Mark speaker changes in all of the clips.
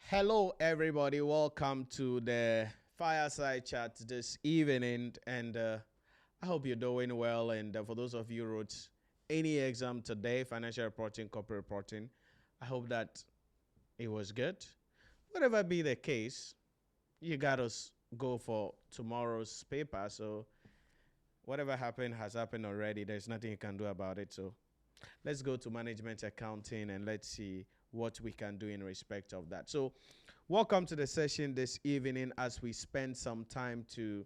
Speaker 1: Hello, everybody. Welcome to the fireside chat this evening, and I hope you're doing well. And for those of you who wrote any exam today, financial reporting, corporate reporting, I hope that it was good. Whatever be the case, you gotta go for tomorrow's paper. So whatever happened has happened already. There's nothing you can do about it. So let's go to management accounting and let's see what we can do in respect of that. So welcome to the session this evening as we spend some time to,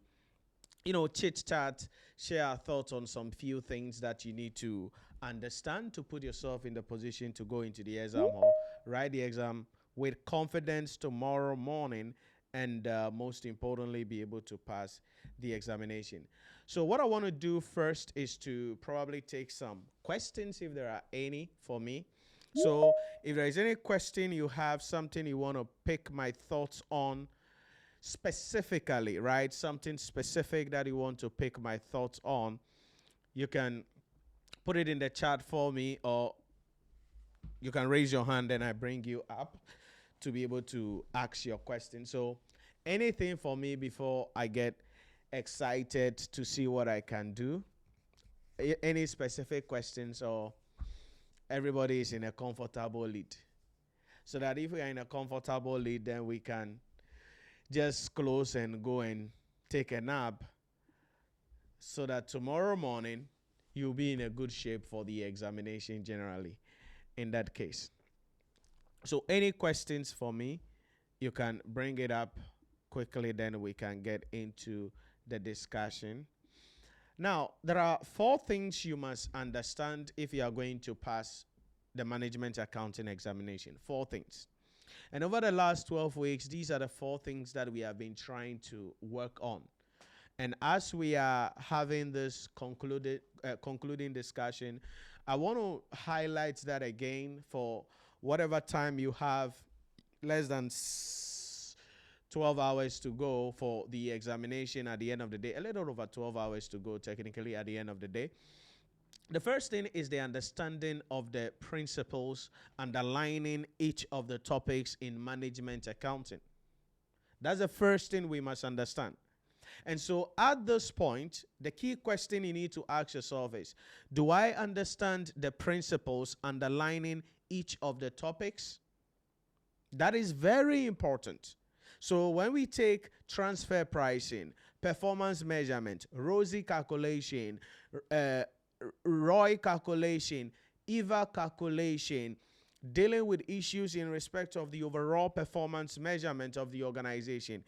Speaker 1: chit chat, share our thoughts on some few things that you need to understand to put yourself in the position to go into the exam hall, write the exam with confidence tomorrow morning, and most importantly, be able to pass the examination. So, what I want to do first is to probably take some questions if there are any for me. So, if there is any question you have, something you want to pick my thoughts on specifically, right? Something specific that you want to pick my thoughts on, you can put it in the chat for me, or you can raise your hand and I bring you up to be able to ask your question. So, anything for me before I get excited to see what I can do? Any specific questions, or everybody is in a comfortable lead? So that if we are in a comfortable lead, then we can just close and go and take a nap so that tomorrow morning you'll be in a good shape for the examination generally in that case. So any questions for me, you can bring it up quickly, then we can get into the discussion. Now, there are 4 things you must understand if you are going to pass the management accounting examination. 4 things. And over the last 12 weeks, these are the 4 things that we have been trying to work on. And as we are having this concluding discussion, I want to highlight that again for whatever time you have, less than 12 hours to go for the examination at the end of the day, a little over 12 hours to go technically at the end of the day. The first thing is the understanding of the principles underlining each of the topics in management accounting. That's the first thing we must understand. And so at this point, the key question you need to ask yourself is, do I understand the principles underlining each of the topics? That is very important. So when we take transfer pricing, performance measurement, ROSI calculation, ROI calculation, EVA calculation, dealing with issues in respect of the overall performance measurement of the organization.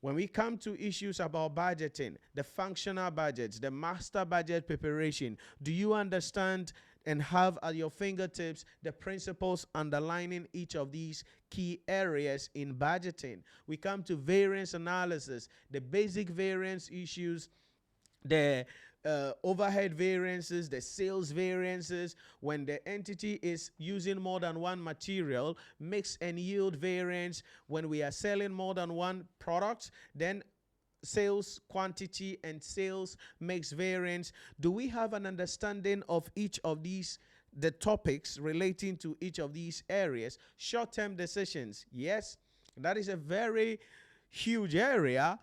Speaker 1: When we come to issues about budgeting, the functional budgets, the master budget preparation, do you understand and have at your fingertips the principles underlining each of these key areas in budgeting? We come to variance analysis, the basic variance issues, the overhead variances, the sales variances, when the entity is using more than one material, mix and yield variance, when we are selling more than one product, then sales quantity and sales mix variance. Do we have an understanding of each of these, the topics relating to each of these areas? Short-term decisions, yes, that is a very huge area,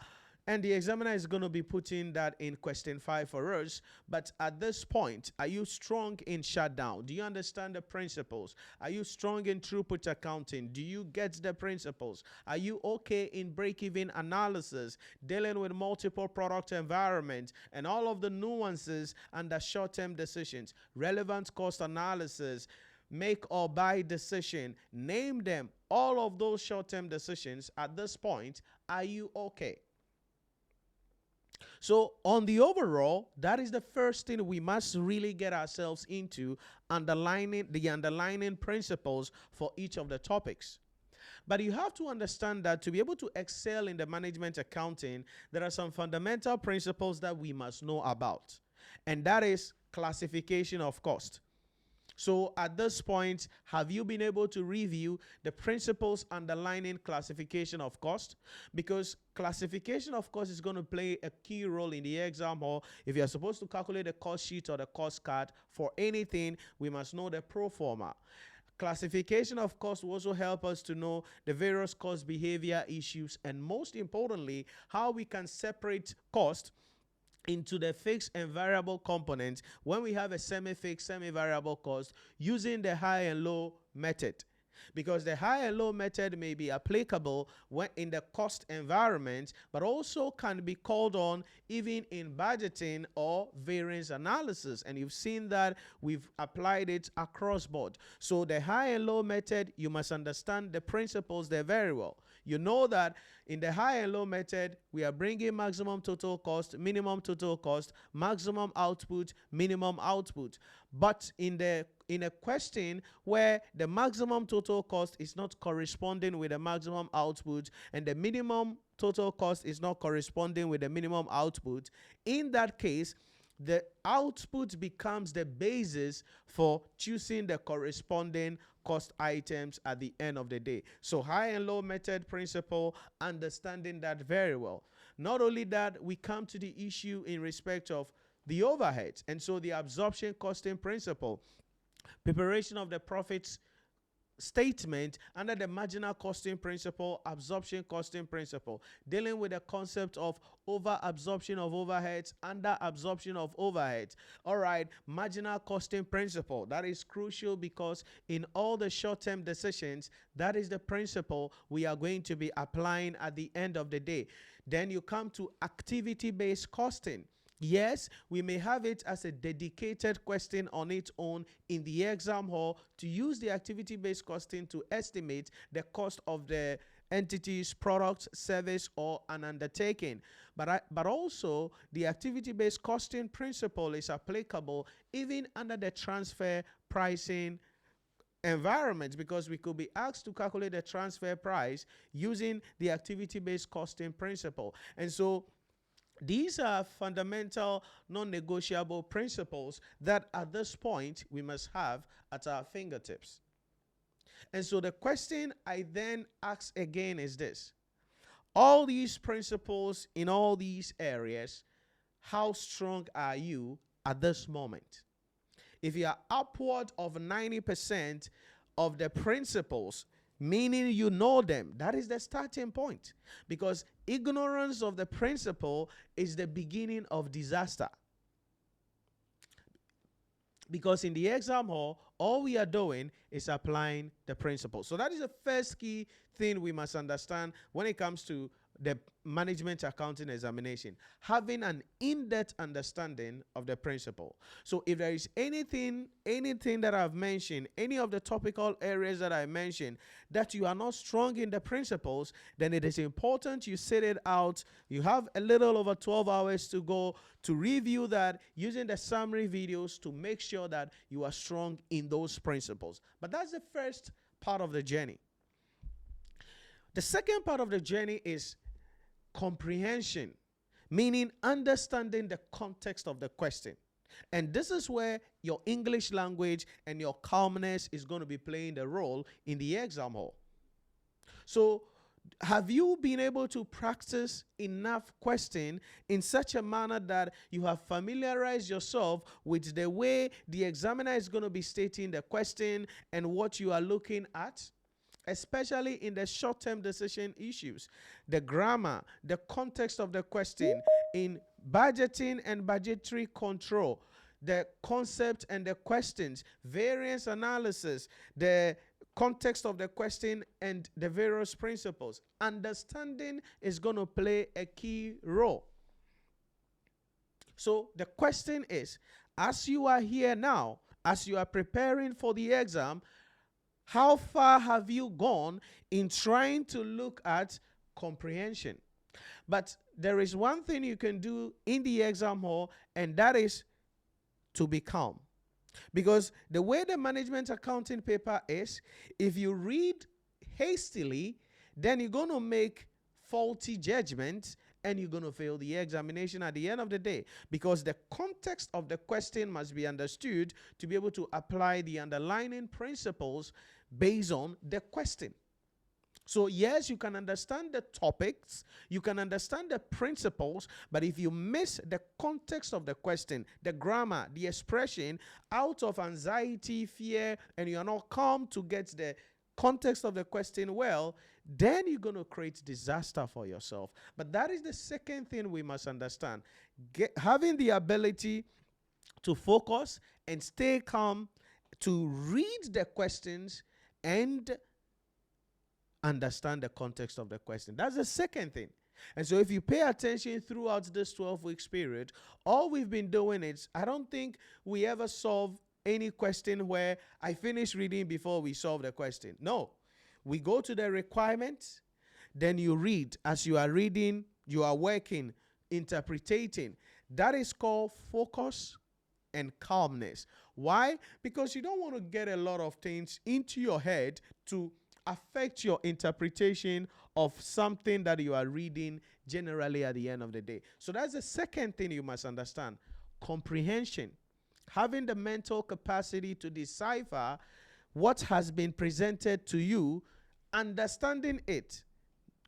Speaker 1: and the examiner is going to be putting that in question 5 for us. But at this point, are you strong in shutdown? Do you understand the principles? Are you strong in throughput accounting? Do you get the principles? Are you okay in break-even analysis, dealing with multiple product environments, and all of the nuances under short-term decisions, relevant cost analysis, make or buy decision, name them, all of those short-term decisions at this point, are you okay? So on the overall, that is the first thing we must really get ourselves into, underlining the underlying principles for each of the topics. But you have to understand that to be able to excel in the management accounting, there are some fundamental principles that we must know about. And that is classification of cost. So at this point, have you been able to review the principles underlying classification of cost? Because classification of cost is going to play a key role in the exam hall. If you're supposed to calculate the cost sheet or the cost card for anything, we must know the pro forma. Classification of cost will also help us to know the various cost behavior issues, and most importantly, how we can separate cost into the fixed and variable components when we have a semi-fixed, semi-variable cost using the high and low method. Because the high and low method may be applicable when in the cost environment, but also can be called on even in budgeting or variance analysis. And you've seen that we've applied it across board. So the high and low method, you must understand the principles there very well. You know that in the high and low method, we are bringing maximum total cost, minimum total cost, maximum output, minimum output. But in a question where the maximum total cost is not corresponding with the maximum output and the minimum total cost is not corresponding with the minimum output, in that case, the output becomes the basis for choosing the corresponding cost items at the end of the day. So high and low method principle, understanding that very well. Not only that, we come to the issue in respect of the overheads, and so the absorption costing principle, preparation of the profits statement under the marginal costing principle, absorption costing principle, dealing with the concept of over absorption of overheads, under absorption of overheads. All right, marginal costing principle, that is crucial because in all the short-term decisions, that is the principle we are going to be applying at the end of the day. Then you come to activity-based costing. Yes, we may have it as a dedicated question on its own in the exam hall to use the activity-based costing to estimate the cost of the entity's product, service, or an undertaking. But also, the activity-based costing principle is applicable even under the transfer pricing environment, because we could be asked to calculate the transfer price using the activity-based costing principle. And so these are fundamental, non-negotiable principles that at this point we must have at our fingertips. And so the question I then ask again is this: all these principles in all these areas, how strong are you at this moment? If you are upward of 90% of the principles, meaning you know them, that is the starting point. Because ignorance of the principle is the beginning of disaster. Because in the exam hall, all we are doing is applying the principle. So that is the first key thing we must understand when it comes to the management accounting examination, having an in-depth understanding of the principle. So if there is anything that I've mentioned, any of the topical areas that I mentioned, that you are not strong in the principles, then it is important you sit it out. You have a little over 12 hours to go to review that using the summary videos to make sure that you are strong in those principles. But that's the first part of the journey. The second part of the journey is comprehension. meaning understanding the context of the question. And this is where your English language and your calmness is going to be playing the role in the exam hall. So, have you been able to practice enough question in such a manner that you have familiarized yourself with the way the examiner is going to be stating the question and what you are looking at? Especially in the short-term decision issues, the grammar, the context of the question, in budgeting and budgetary control, the concept and the questions, variance analysis, the context of the question and the various principles. Understanding is going to play a key role. So the question is, as you are here now, as you are preparing for the exam, how far have you gone in trying to look at comprehension? But there is one thing you can do in the exam hall, and that is to be calm. Because the way the management accounting paper is, if you read hastily, then you're going to make faulty judgments and you're going to fail the examination at the end of the day, because the context of the question must be understood to be able to apply the underlying principles based on the question. So yes, you can understand the topics, you can understand the principles, but if you miss the context of the question, the grammar, the expression, out of anxiety, fear, and you are not calm to get the context of the question well, then you're going to create disaster for yourself. But that is the second thing we must understand. Having the ability to focus and stay calm, to read the questions and understand the context of the question. That's the second thing. And so if you pay attention throughout this 12 weeks period, all we've been doing is, I don't think we ever solve any question where I finish reading before we solve the question. No. We go to the requirements, then you read. As you are reading, you are working, interpreting. That is called focus and calmness. Why? Because you don't want to get a lot of things into your head to affect your interpretation of something that you are reading generally at the end of the day. So that's the second thing you must understand. Comprehension. Having the mental capacity to decipher what has been presented to you, understanding it,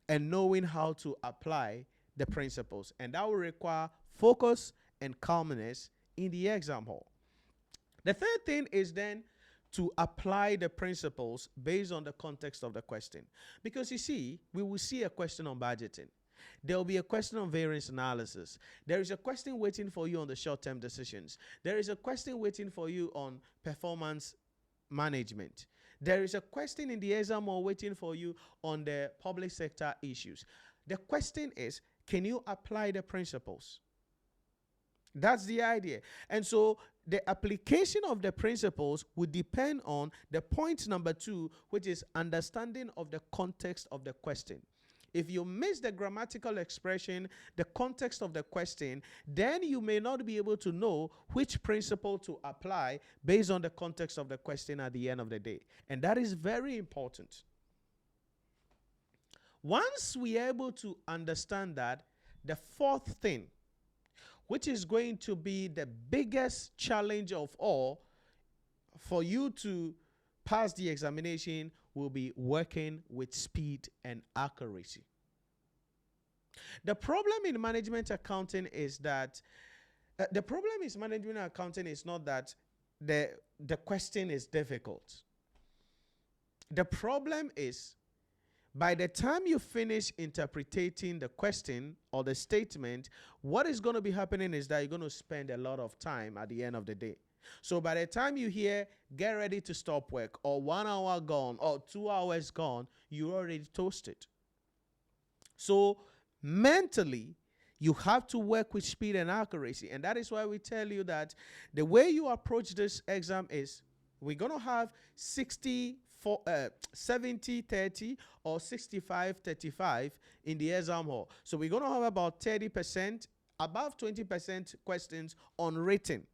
Speaker 1: and knowing how to apply the principles. And that will require focus and calmness in the exam hall. The third thing is then to apply the principles based on the context of the question. Because you see, we will see a question on budgeting. There will be a question on variance analysis. There is a question waiting for you on the short-term decisions. There is a question waiting for you on performance management. There is a question in the exam or waiting for you on the public sector issues. The question is, can you apply the principles? That's the idea. And so the application of the principles would depend on the point number 2, which is understanding of the context of the question. If you miss the grammatical expression, the context of the question, then you may not be able to know which principle to apply based on the context of the question at the end of the day. And that is very important. Once we are able to understand that, the fourth thing, which is going to be the biggest challenge of all for you to pass the examination, will be working with speed and accuracy. The problem in management accounting is that management accounting is not that the question is difficult. The problem is, by the time you finish interpreting the question or the statement, what is going to be happening is that you're going to spend a lot of time at the end of the day. So by the time you hear, get ready to stop work, or 1 hour gone, or 2 hours gone, you're already toasted. So mentally, you have to work with speed and accuracy. And that is why we tell you that the way you approach this exam is, we're going to have 70-30 or 65-35 in the exam hall. So we're going to have about 30%, above 20% questions on written.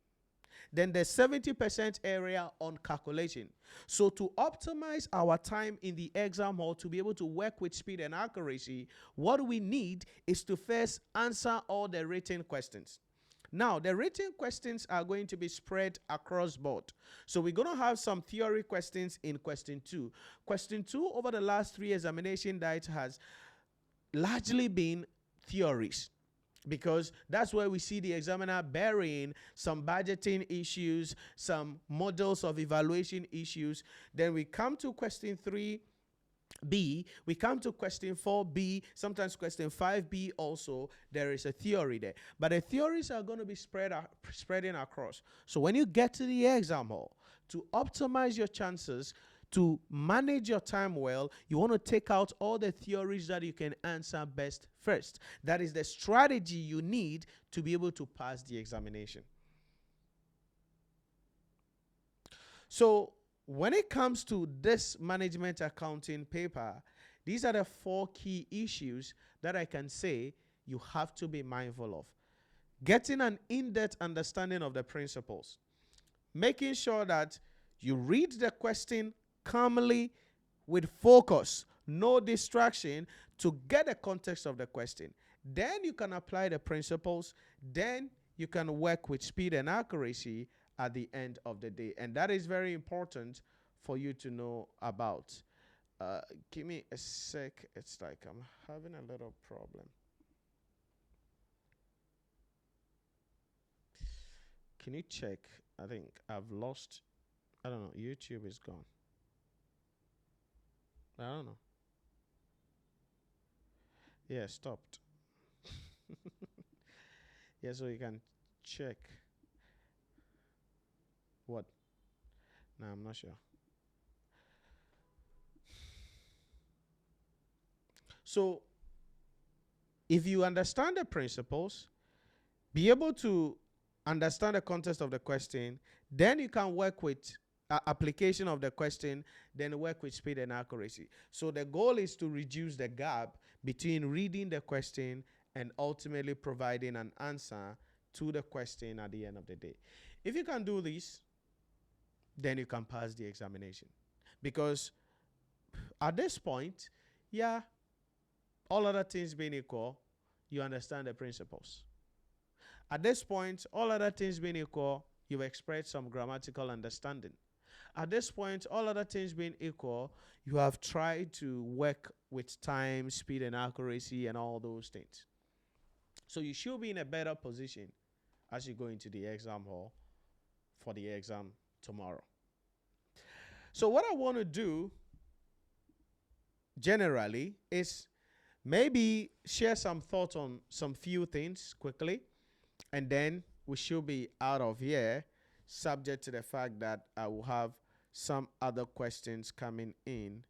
Speaker 1: Then there's 70% area on calculation. So to optimize our time in the exam hall to be able to work with speed and accuracy, what we need is to first answer all the written questions. Now, the written questions are going to be spread across board. So we're going to have some theory questions in question 2. Question 2 over the last 3 examination that has largely been theories, because that's where we see the examiner burying some budgeting issues, some models of evaluation issues. Then we come to question 3B, we come to question 4B, sometimes question 5B also, there is a theory there. But the theories are going to be spreading across. So when you get to the exam hall, to optimize your chances, to manage your time well, you want to take out all the theories that you can answer best first. That is the strategy you need to be able to pass the examination. So when it comes to this management accounting paper, these are the 4 key issues that I can say you have to be mindful of. Getting an in-depth understanding of the principles. Making sure that you read the question calmly with focus, no distraction, to get the context of the question. Then you can apply the principles. Then you can work with speed and accuracy at the end of the day. And that is very important for you to know about. Give me a sec. It's like I'm having a little problem. Can you check? I think I've lost. I don't know. YouTube is gone. I don't know. Yeah, stopped. Yeah, so you can check. What? No, I'm not sure. So, if you understand the principles, be able to understand the context of the question, then you can work with application of the question, then work with speed and accuracy. So the goal is to reduce the gap between reading the question and ultimately providing an answer to the question at the end of the day. If you can do this, then you can pass the examination. Because at this point, yeah, all other things being equal, you understand the principles. At this point, all other things being equal, you've expressed some grammatical understanding. At this point, all other things being equal, you have tried to work with time, speed, and accuracy, and all those things. So you should be in a better position as you go into the exam hall for the exam tomorrow. So what I want to do generally is maybe share some thoughts on some few things quickly, and then we should be out of here, subject to the fact that I will have some other questions coming in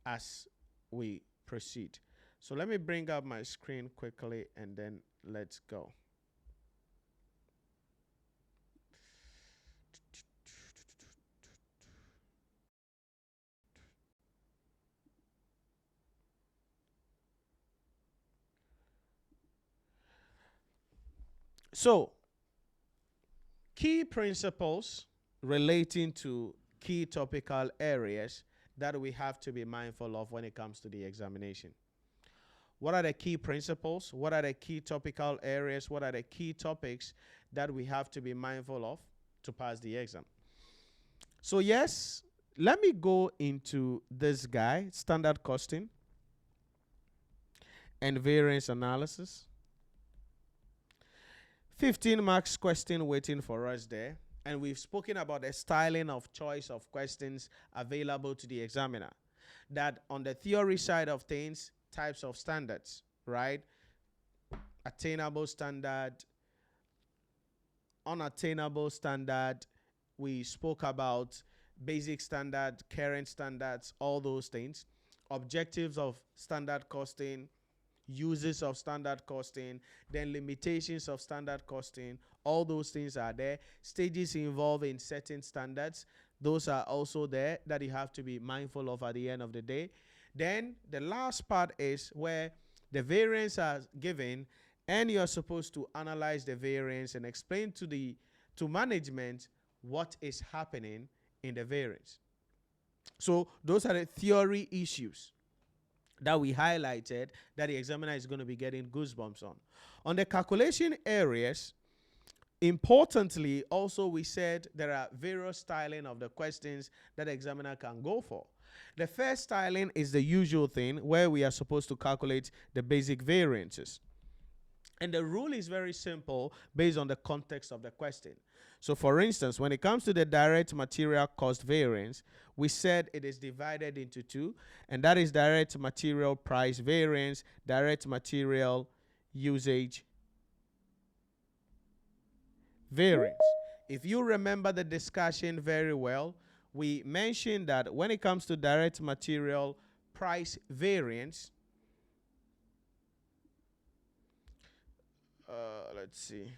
Speaker 1: as we proceed. So let me bring up my screen quickly and then let's go. So, key principles relating to key topical areas that we have to be mindful of when it comes to the examination. What are the key principles? What are the key topical areas? What are the key topics that we have to be mindful of to pass the exam? So yes, let me go into this guy, standard costing and variance analysis. 15 marks question waiting for us there. And we've spoken about the styling of choice of questions available to the examiner. That on the theory side of things, types of standards, right? Attainable standard, unattainable standard. We spoke about basic standard, current standards, all those things. Objectives of standard costing, uses of standard costing, then limitations of standard costing, all those things are there. Stages involved in setting standards, those are also there that you have to be mindful of at the end of the day. Then the last part is where the variance are given and you're supposed to analyze the variance and explain to to management what is happening in the variance. So those are the theory issues that we highlighted that the examiner is going to be getting goosebumps on. On the calculation areas, importantly, also we said there are various styling of the questions that the examiner can go for. The first styling is the usual thing where we are supposed to calculate the basic variances. And the rule is very simple based on the context of the question. So for instance, when it comes to the direct material cost variance, we said it is divided into two, and that is direct material price variance, direct material usage variance. If you remember the discussion very well, we mentioned that when it comes to direct material price variance, let's see.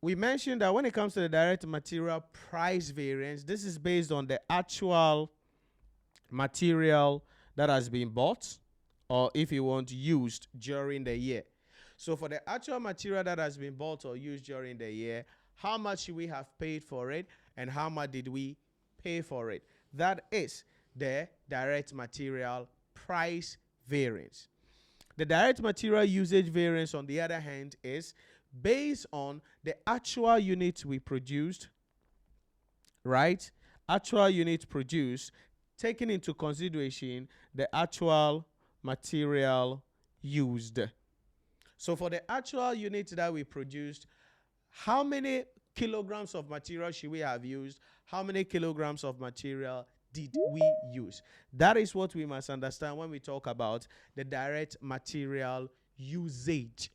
Speaker 1: We mentioned that when it comes to the direct material price variance, this is based on the actual material that has been bought, or if you want, used during the year. So for the actual material that has been bought or used during the year, how much we have paid for it and how much did we pay for it? That is the direct material price variance. The direct material usage variance, on the other hand, is based on the actual units we produced, right? Actual units produced, taking into consideration the actual material used. So for the actual units that we produced, how many kilograms of material should we have used? How many kilograms of material did we use? That is what we must understand when we talk about the direct material usage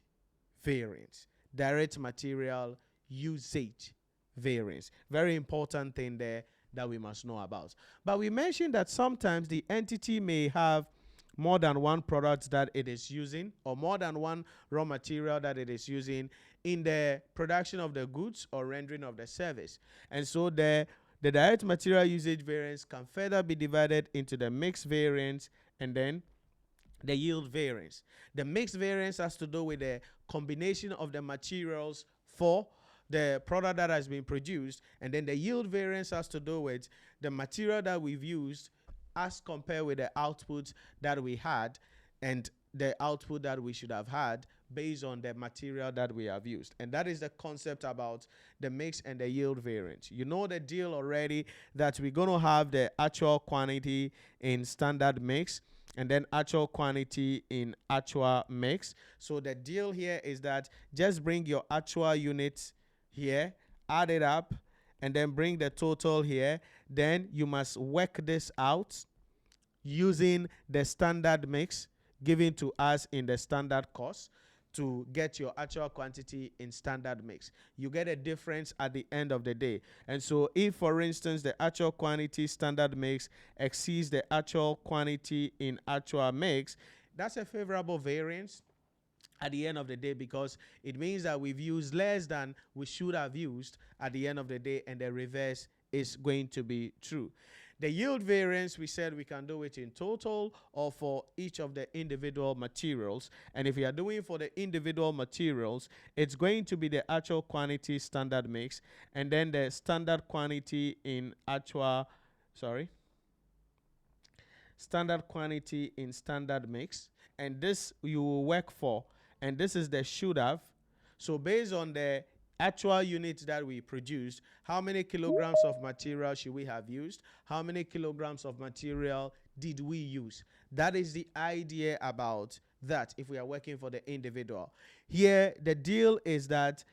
Speaker 1: variance. Direct material usage variance. Very important thing there that we must know about. But we mentioned that sometimes the entity may have more than one product that it is using, or more than one raw material that it is using in the production of the goods or rendering of the service. And so the direct material usage variance can further be divided into the mixed variance and then the yield variance. The mixed variance has to do with the combination of the materials for the product that has been produced, and then the yield variance has to do with the material that we've used as compared with the output that we had and the output that we should have had based on the material that we have used. And that is the concept about the mix and the yield variance. You know the deal already that we're going to have the actual quantity in standard mix and then actual quantity in actual mix. So the deal here is that just bring your actual units here, add it up, and then bring the total here. Then you must work this out using the standard mix given to us in the standard cost to get your actual quantity in standard mix. You get a difference at the end of the day. And so if, for instance, the actual quantity standard mix exceeds the actual quantity in actual mix, that's a favorable variance at the end of the day, because it means that we've used less than we should have used at the end of the day, and the reverse is going to be true. The yield variance, we said we can do it in total or for each of the individual materials. And if we are doing for the individual materials, it's going to be the actual quantity standard mix and then the standard quantity in standard quantity in standard mix. And this you will work for. And this is the should have. So based on the actual units that we produced, how many kilograms of material should we have used? How many kilograms of material did we use? That is the idea about that if we are working for the individual. Here, the deal is that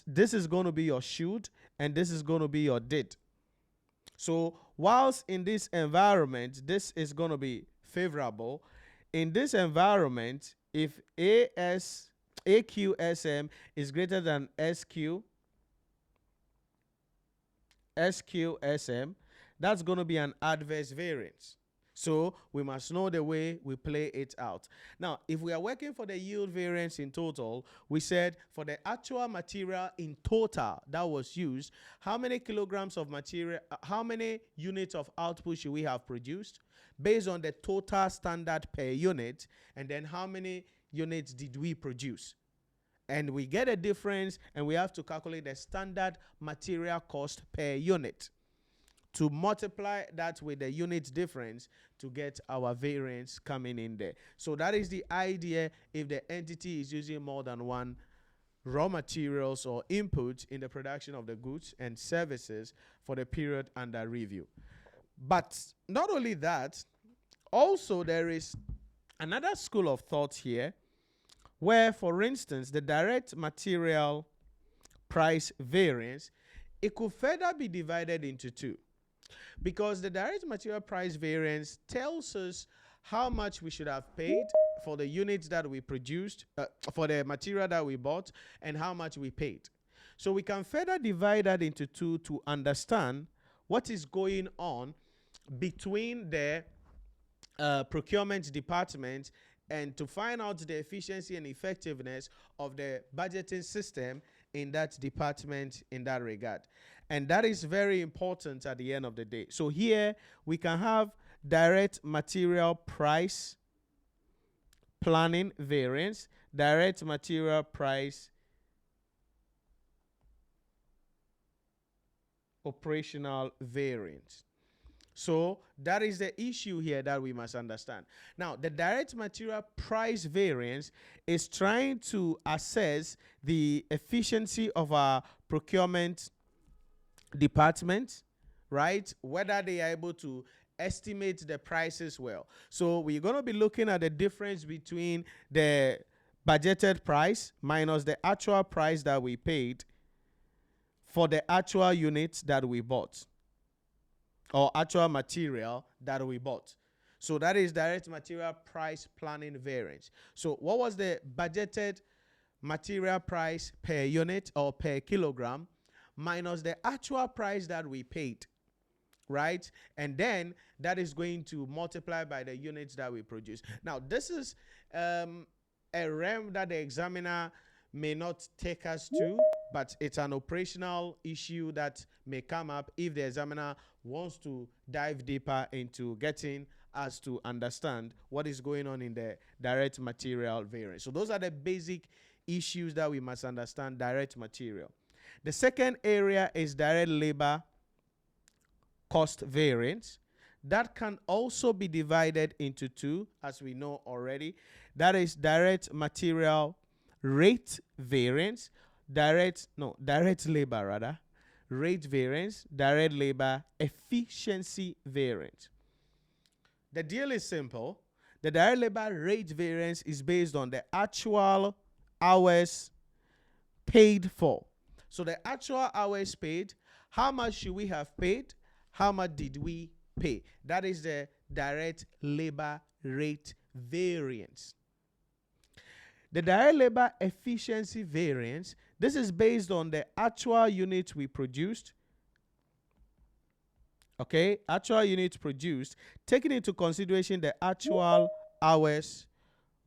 Speaker 1: this is going to be your should and this is going to be your did. So whilst in this environment, this is going to be favorable, in this environment, if AQSM is greater than SQSM, that's going to be an adverse variance. So we must know the way we play it out. Now, if we are working for the yield variance in total, we said for the actual material in total that was used, how many kilograms of material, how many units of output should we have produced based on the total standard per unit, and then how many units did we produce? And we get a difference, and we have to calculate the standard material cost per unit to multiply that with the unit difference to get our variance coming in there. So that is the idea if the entity is using more than one raw materials or input in the production of the goods and services for the period under review. But not only that, also there is another school of thought here where, for instance, the direct material price variance, it could further be divided into two. Because the direct material price variance tells us how much we should have paid for the units that we produced, for the material that we bought, and how much we paid. So we can further divide that into two to understand what is going on between the procurement department and to find out the efficiency and effectiveness of the budgeting system in that department in that regard. And that is very important at the end of the day. So here we can have direct material price planning variance, direct material price operational variance. So that is the issue here that we must understand. Now, the direct material price variance is trying to assess the efficiency of our procurement department, right? Whether they are able to estimate the prices well. So we're going to be looking at the difference between the budgeted price minus the actual price that we paid for the actual units that we bought, or actual material that we bought. So that is direct material price planning variance. So what was the budgeted material price per unit or per kilogram minus the actual price that we paid, right? And then that is going to multiply by the units that we produce. Now, this is a realm that the examiner may not take us to, but it's an operational issue that may come up if the examiner wants to dive deeper into getting us to understand what is going on in the direct material variance. So those are the basic issues that we must understand, direct material. The second area is direct labor cost variance. That can also be divided into two, as we know already. That is direct material rate variance, direct labor rate variance, direct labor efficiency variance. The deal is simple. The direct labor rate variance is based on the actual hours paid for. So the actual hours paid, how much should we have paid? How much did we pay? That is the direct labor rate variance. The direct labor efficiency variance, this is based on the actual units we produced. Okay, actual units produced, taking into consideration the actual hours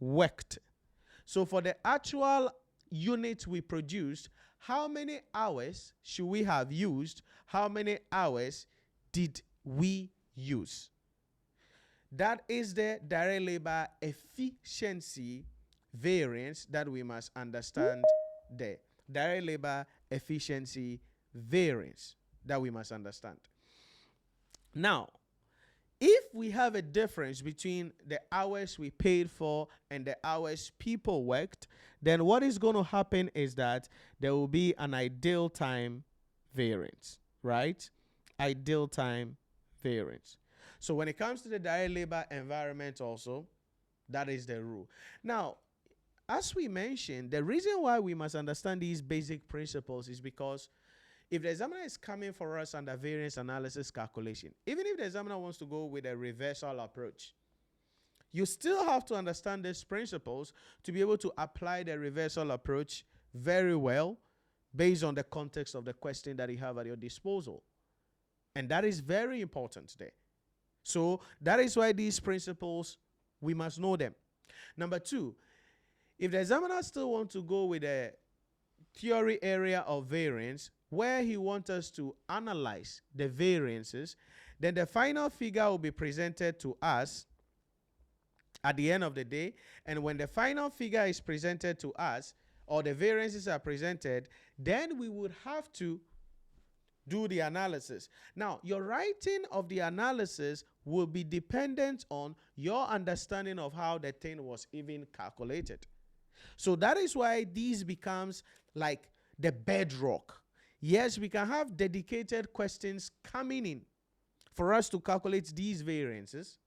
Speaker 1: worked. So for the actual units we produced, how many hours should we have used? How many hours did we use? That is the direct labor efficiency variance that we must understand there. Direct labor efficiency variance that we must understand. Now, if we have a difference between the hours we paid for and the hours people worked, then what is going to happen is that there will be an ideal time variance, right? Ideal time variance. So when it comes to the direct labor environment also, that is the rule. Now, as we mentioned, the reason why we must understand these basic principles is because if the examiner is coming for us under variance analysis calculation, even if the examiner wants to go with a reversal approach, you still have to understand these principles to be able to apply the reversal approach very well based on the context of the question that you have at your disposal. And that is very important today. So that is why these principles, we must know them. Number two, if the examiner still wants to go with a theory area of variance where he wants us to analyze the variances, then the final figure will be presented to us at the end of the day. And when the final figure is presented to us, or the variances are presented, then we would have to do the analysis. Now, your writing of the analysis will be dependent on your understanding of how the thing was even calculated. So that is why these becomes like the bedrock. Yes, we can have dedicated questions coming in for us to calculate these variances,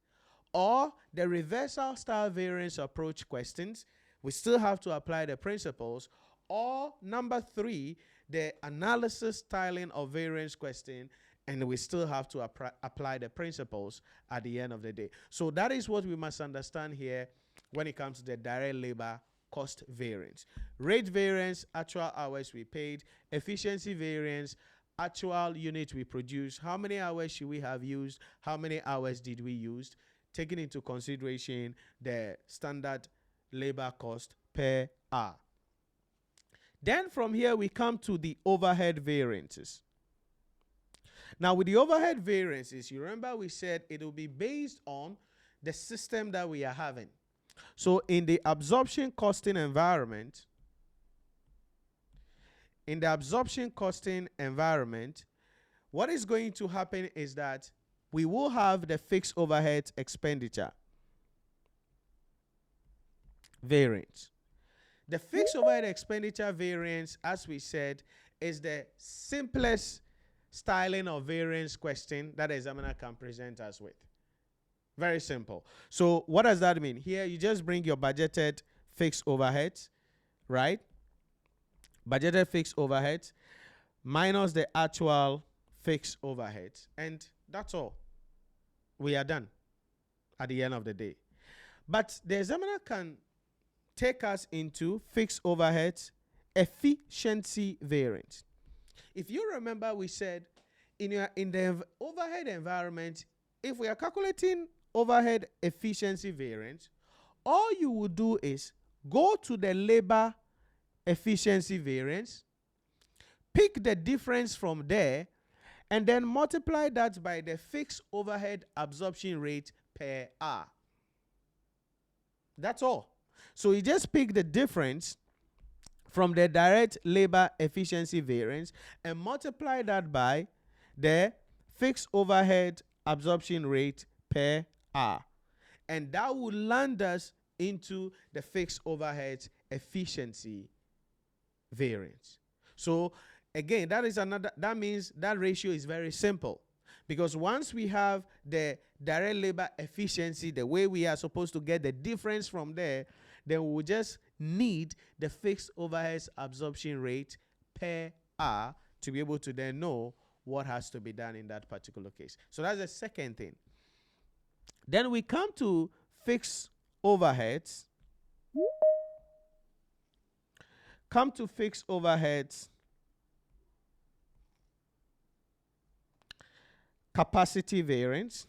Speaker 1: or the reversal style variance approach questions. We still have to apply the principles. Or number three, the analysis styling of variance question, and we still have to apply the principles at the end of the day. So that is what we must understand here when it comes to the direct labor cost variance. Rate variance, actual hours we paid. Efficiency variance, actual unit we produced. How many hours should we have used? How many hours did we use? Taking into consideration the standard labor cost per hour. Then from here we come to the overhead variances. Now with the overhead variances, you remember we said it will be based on the system that we are having. So in the absorption costing environment, what is going to happen is that we will have the fixed overhead expenditure variance. The fixed overhead expenditure variance, as we said, is the simplest styling of variance question that the examiner can present us with. Very simple. So what does that mean? Here you just bring your budgeted fixed overheads, right? Budgeted fixed overheads minus the actual fixed overheads, and that's all. We are done at the end of the day. But the examiner can take us into fixed overheads efficiency variance. If you remember, we said in the overhead environment, if we are calculating overhead efficiency variance, all you would do is go to the labor efficiency variance, pick the difference from there, and then multiply that by the fixed overhead absorption rate per hour. That's all. So you just pick the difference from the direct labor efficiency variance and multiply that by the fixed overhead absorption rate per hour. And that will land us into the fixed overhead efficiency variance. So again, that means that ratio is very simple, because once we have the direct labor efficiency, the way we are supposed to get the difference from there, then we will just need the fixed overhead absorption rate per hour to be able to then know what has to be done in that particular case. So that's the second thing. Then we come to fixed overheads. Capacity variance.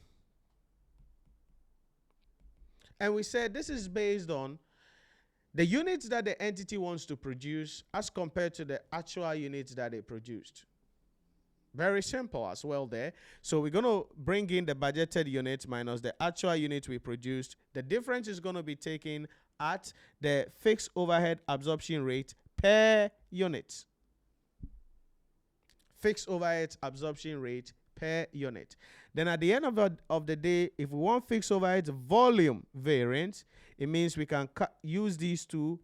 Speaker 1: And we said this is based on the units that the entity wants to produce as compared to the actual units that they produced. Very simple as well there. So we're going to bring in the budgeted units minus the actual unit we produced. The difference is going to be taken at the fixed overhead absorption rate per unit. Fixed overhead absorption rate per unit. Then at the end of the day, if we want fixed overhead volume variance, it means we can use these two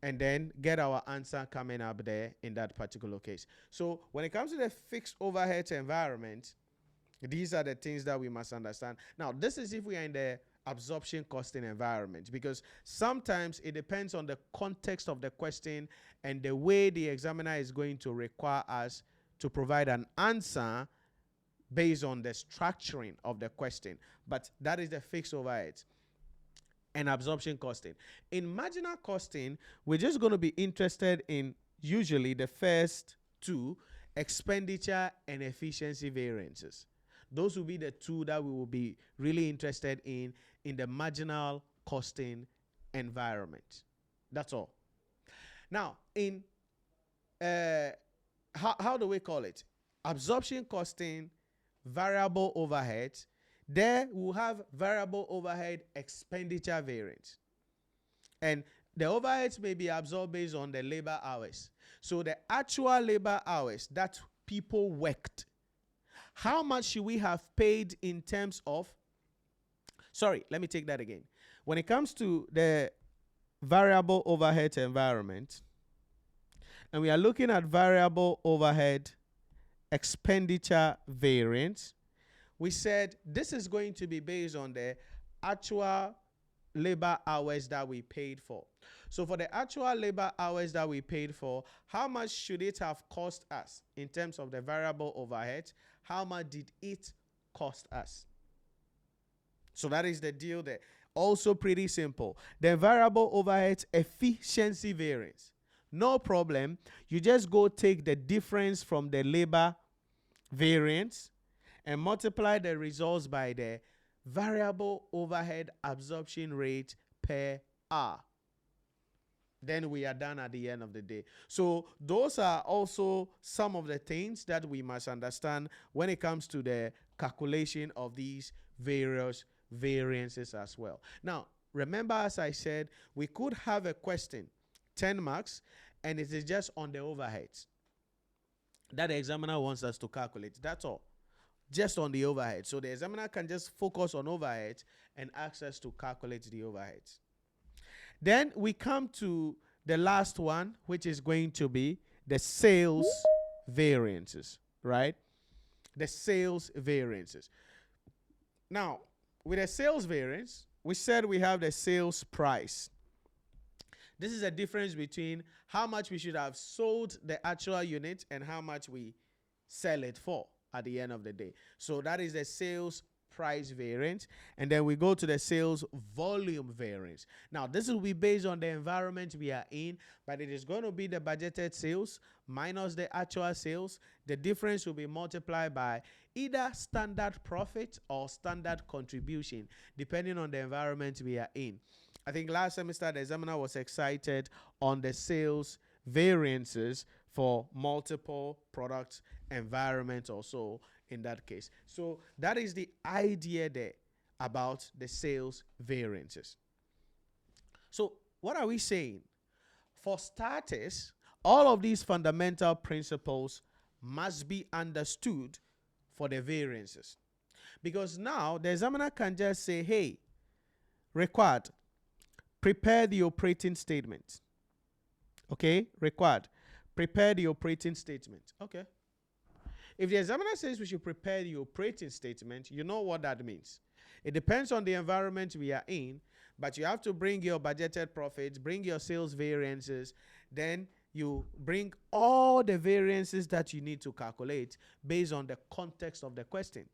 Speaker 1: and then get our answer coming up there in that particular case. So when it comes to the fixed overhead environment, these are the things that we must understand. Now, this is if we are in the absorption costing environment, because sometimes it depends on the context of the question and the way the examiner is going to require us to provide an answer based on the structuring of the question. But that is the fixed overheads and absorption costing. In marginal costing, we're just going to be interested in usually the first two, expenditure and efficiency variances. Those will be the two that we will be really interested in the marginal costing environment. That's all. Now, in how do we call it? Absorption costing, variable overhead. There we'll have variable overhead expenditure variance. And the overheads may be absorbed based on the labor hours. So the actual labor hours that people worked, how much should we have paid in terms of, sorry, let me take that again. When it comes to the variable overhead environment, and we are looking at variable overhead expenditure variance, we said this is going to be based on the actual labor hours that we paid for. So for the actual labor hours that we paid for, how much should it have cost us in terms of the variable overhead? How much did it cost us? So that is the deal there. Also pretty simple. The variable overhead efficiency variance. No problem. You just go take the difference from the labor variance and multiply the results by the variable overhead absorption rate per hour. Then we are done at the end of the day. So those are also some of the things that we must understand when it comes to the calculation of these various variances as well. Now, remember, as I said, we could have a question, 10 marks, and it is just on the overheads that the examiner wants us to calculate. That's all. Just on the overhead. So the examiner can just focus on overheads and ask us to calculate the overheads. Then we come to the last one, which is going to be the sales variances, right? The sales variances. Now, with the sales variance, we said we have the sales price. This is a difference between how much we should have sold the actual unit and how much we sell it for at the end of the day. So that is the sales price variance. And then we go to the sales volume variance. Now, this will be based on the environment we are in, but it is going to be the budgeted sales minus the actual sales. The difference will be multiplied by either standard profit or standard contribution, depending on the environment we are in. I think last semester the examiner was excited on the sales variances for multiple product environments or so in that case. So that is the idea there about the sales variances. So what are we saying? For starters, all of these fundamental principles must be understood for the variances. Because now the examiner can just say, hey, required, prepare the operating statement. Okay, required, prepare the operating statement. Okay. If the examiner says we should prepare the operating statement, you know what that means. It depends on the environment we are in, but you have to bring your budgeted profits, bring your sales variances, then you bring all the variances that you need to calculate based on the context of the question.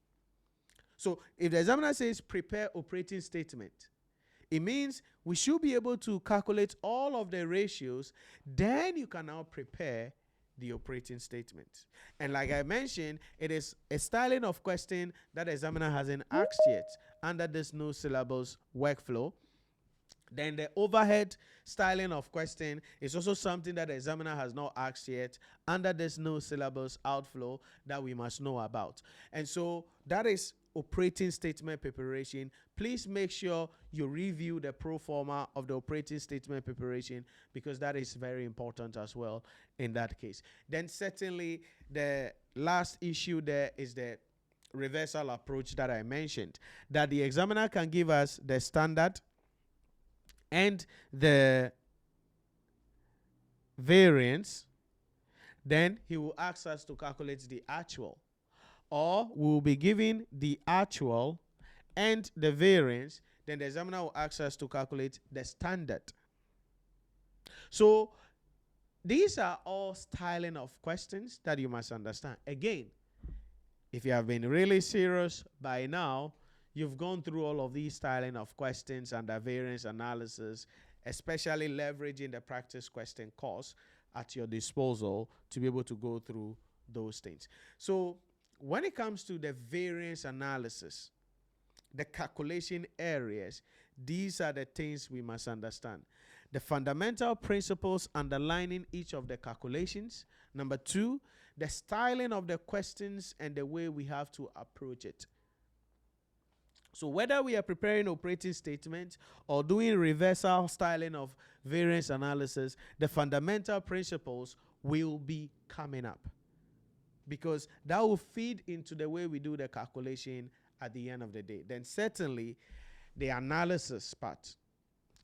Speaker 1: So if the examiner says prepare operating statement, it means we should be able to calculate all of the ratios, then you can now prepare the operating statement. And like I mentioned, it is a styling of question that the examiner hasn't asked yet under this new syllabus workflow. Then the overhead styling of question is also something that the examiner has not asked yet under this new syllabus outflow that we must know about. And so that is operating statement preparation. Please make sure you review the pro forma of the operating statement preparation, because that is very important as well in that case. Then certainly the last issue there is the reversal approach that I mentioned, that the examiner can give us the standard and the variance, then he will ask us to calculate the actual. Or we will be given the actual and the variance, then the examiner will ask us to calculate the standard. So these are all styling of questions that you must understand. Again, if you have been really serious by now, you've gone through all of these styling of questions and the variance analysis, especially leveraging the practice question course at your disposal to be able to go through those things. So when it comes to the variance analysis, the calculation areas, these are the things we must understand. The fundamental principles underlining each of the calculations. Number two, the styling of the questions and the way we have to approach it. So whether we are preparing operating statements or doing reversal styling of variance analysis, the fundamental principles will be coming up, because that will feed into the way we do the calculation at the end of the day. Then certainly the analysis part.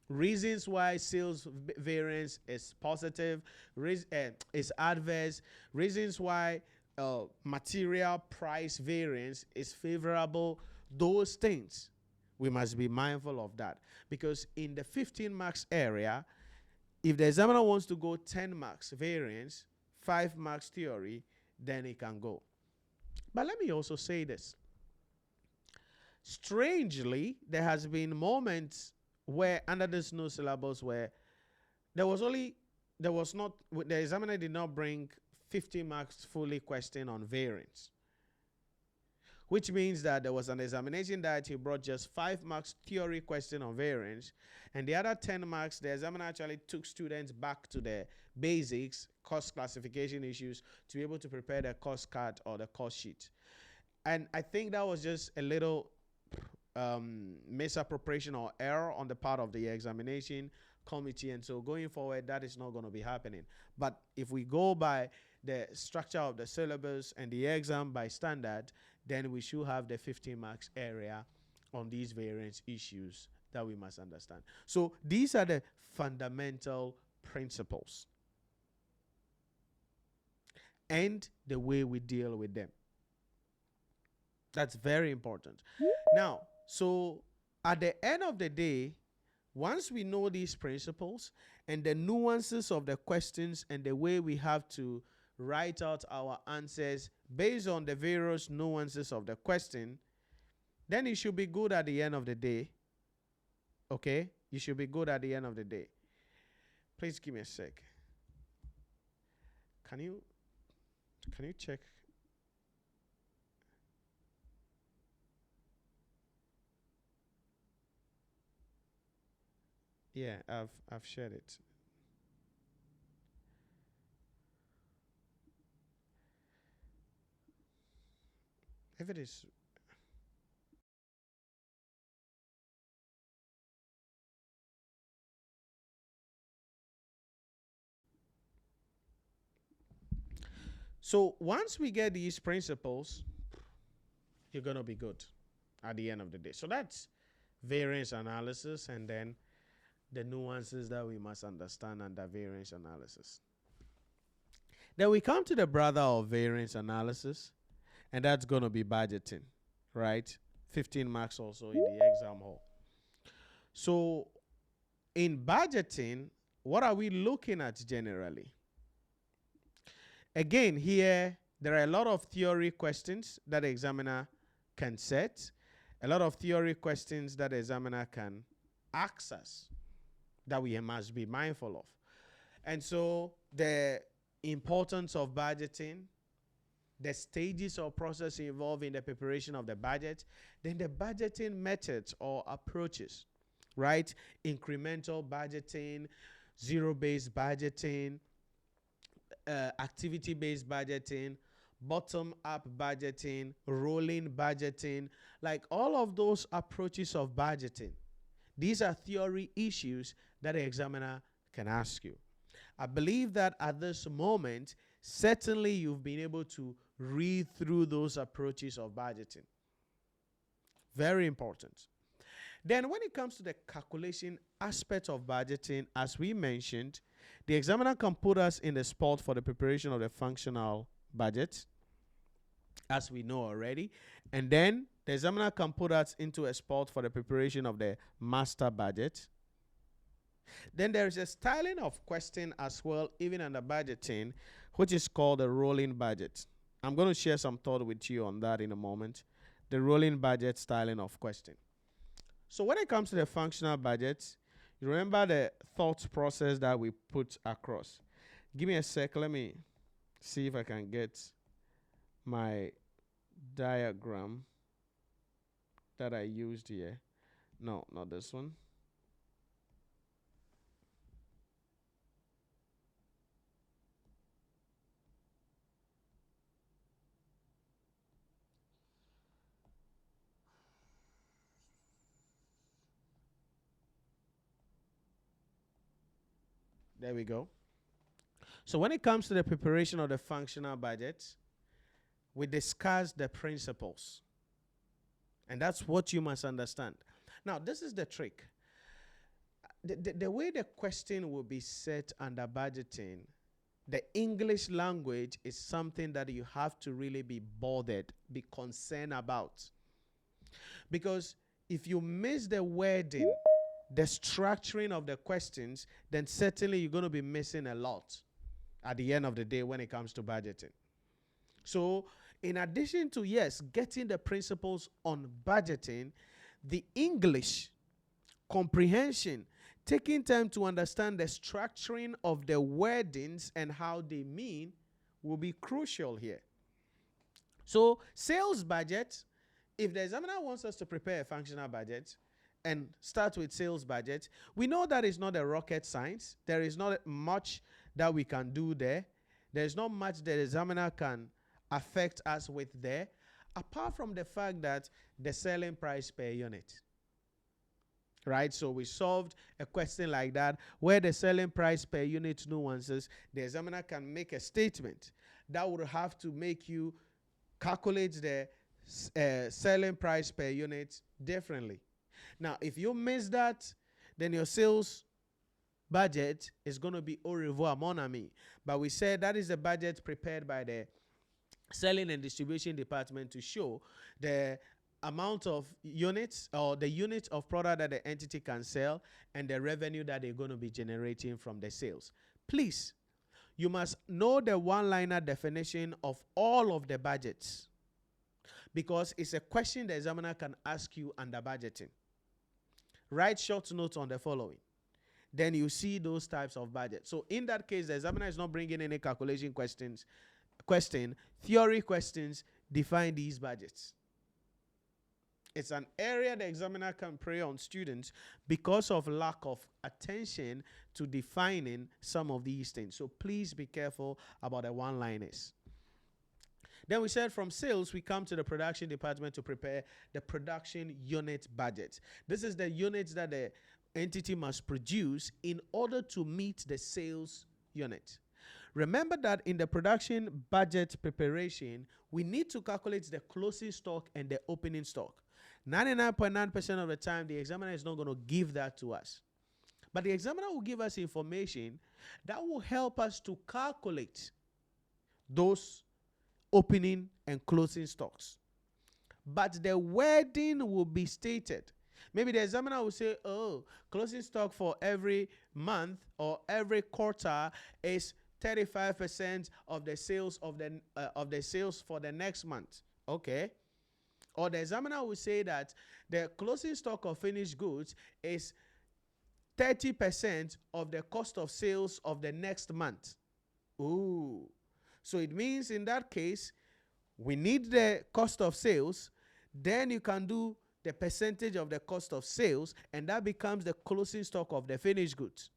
Speaker 1: Reasons why sales variance is positive, is adverse, reasons why material price variance is favorable, those things, we must be mindful of that. Because in the 15 marks area, if the examiner wants to go 10 marks variance, 5 marks theory, then it can go. But let me also say this. Strangely, there has been moments where under this new syllabus where the examiner did not bring 50 marks fully question on variance, which means that there was an examination that he brought just 5 marks theory question on variance, and the other 10 marks, the examiner actually took students back to the basics, cost classification issues, to be able to prepare the cost card or the cost sheet. And I think that was just a little misappropriation or error on the part of the examination committee, and so going forward that is not going to be happening. But if we go by the structure of the syllabus and the exam by standard, then we should have the 15 marks area on these variance issues that we must understand. So these are the fundamental principles and the way we deal with them. That's very important. Now, so at the end of the day, once we know these principles and the nuances of the questions and the way we have to write out our answers based on the various nuances of the question, then it should be good at the end of the day. Okay? You should be good at the end of the day. Please give me a sec. Can you check? Yeah, I've shared it. If it is, so once we get these principles, you're gonna be good at the end of the day. So that's variance analysis, and then the nuances that we must understand under variance analysis. Then we come to the brother of variance analysis, and that's going to be budgeting, right? 15 marks also in the exam hall. So in budgeting, what are we looking at generally? Again, here, there are a lot of theory questions that the examiner can set, a lot of theory questions that the examiner can access, that we must be mindful of. And so the importance of budgeting, the stages or process involved in the preparation of the budget, then the budgeting methods or approaches, right? Incremental budgeting, zero-based budgeting, activity-based budgeting, bottom-up budgeting, rolling budgeting, like all of those approaches of budgeting. These are theory issues that the examiner can ask you. I believe that at this moment, certainly you've been able to read through those approaches of budgeting. Very important. Then when it comes to the calculation aspect of budgeting, as we mentioned, the examiner can put us in the spot for the preparation of the functional budget, as we know already. And then the examiner can put us into a spot for the preparation of the master budget. Then there is a styling of question as well, even under budgeting, which is called the rolling budget. I'm going to share some thought with you on that in a moment. The rolling budget styling of question. So when it comes to the functional budget, you remember the thought process that we put across. Give me a sec. Let me see if I can get my diagram that I used here. No, not this one. There we go. So when it comes to the preparation of the functional budget, we discuss the principles. And that's what you must understand. Now, this is the trick. The way the question will be set under budgeting, the English language is something that you have to really be bothered, be concerned about. Because if you miss the wording, the structuring of the questions, then certainly you're going to be missing a lot at the end of the day when it comes to budgeting. So, in addition to, yes, getting the principles on budgeting, the English comprehension, taking time to understand the structuring of the wordings and how they mean will be crucial here. So, sales budget, if the examiner wants us to prepare a functional budget and start with sales budget, we know that it's not a rocket science. There is not much that we can do there. There is not much the examiner can affect us with there, apart from the fact that the selling price per unit. Right? So we solved a question like that where the selling price per unit nuances, the examiner can make a statement that would have to make you calculate the selling price per unit differently. Now, if you miss that, then your sales budget is going to be au revoir, mon ami. But we said that is the budget prepared by the selling and distribution department to show the amount of units or the units of product that the entity can sell and the revenue that they're going to be generating from the sales. Please, you must know the one-liner definition of all of the budgets, because it's a question the examiner can ask you under budgeting. Write short notes on the following. Then you see those types of budgets. So in that case, the examiner is not bringing any calculation questions. Theory questions define these budgets. It's an area the examiner can prey on students because of lack of attention to defining some of these things. So please be careful about the one-liners. Then we said from sales, we come to the production department to prepare the production unit budget. This is the units that the entity must produce in order to meet the sales unit. Remember that in the production budget preparation, we need to calculate the closing stock and the opening stock. 99.9% of the time, the examiner is not going to give that to us. But the examiner will give us information that will help us to calculate those opening and closing stocks. But the wording will be stated. Maybe the examiner will say, oh, closing stock for every month or every quarter is 35% of the sales of the sales for the next month. Okay. Or the examiner will say that the closing stock of finished goods is 30% of the cost of sales of the next month. Ooh. So it means in that case, we need the cost of sales. Then you can do the percentage of the cost of sales, and that becomes the closing stock of the finished goods.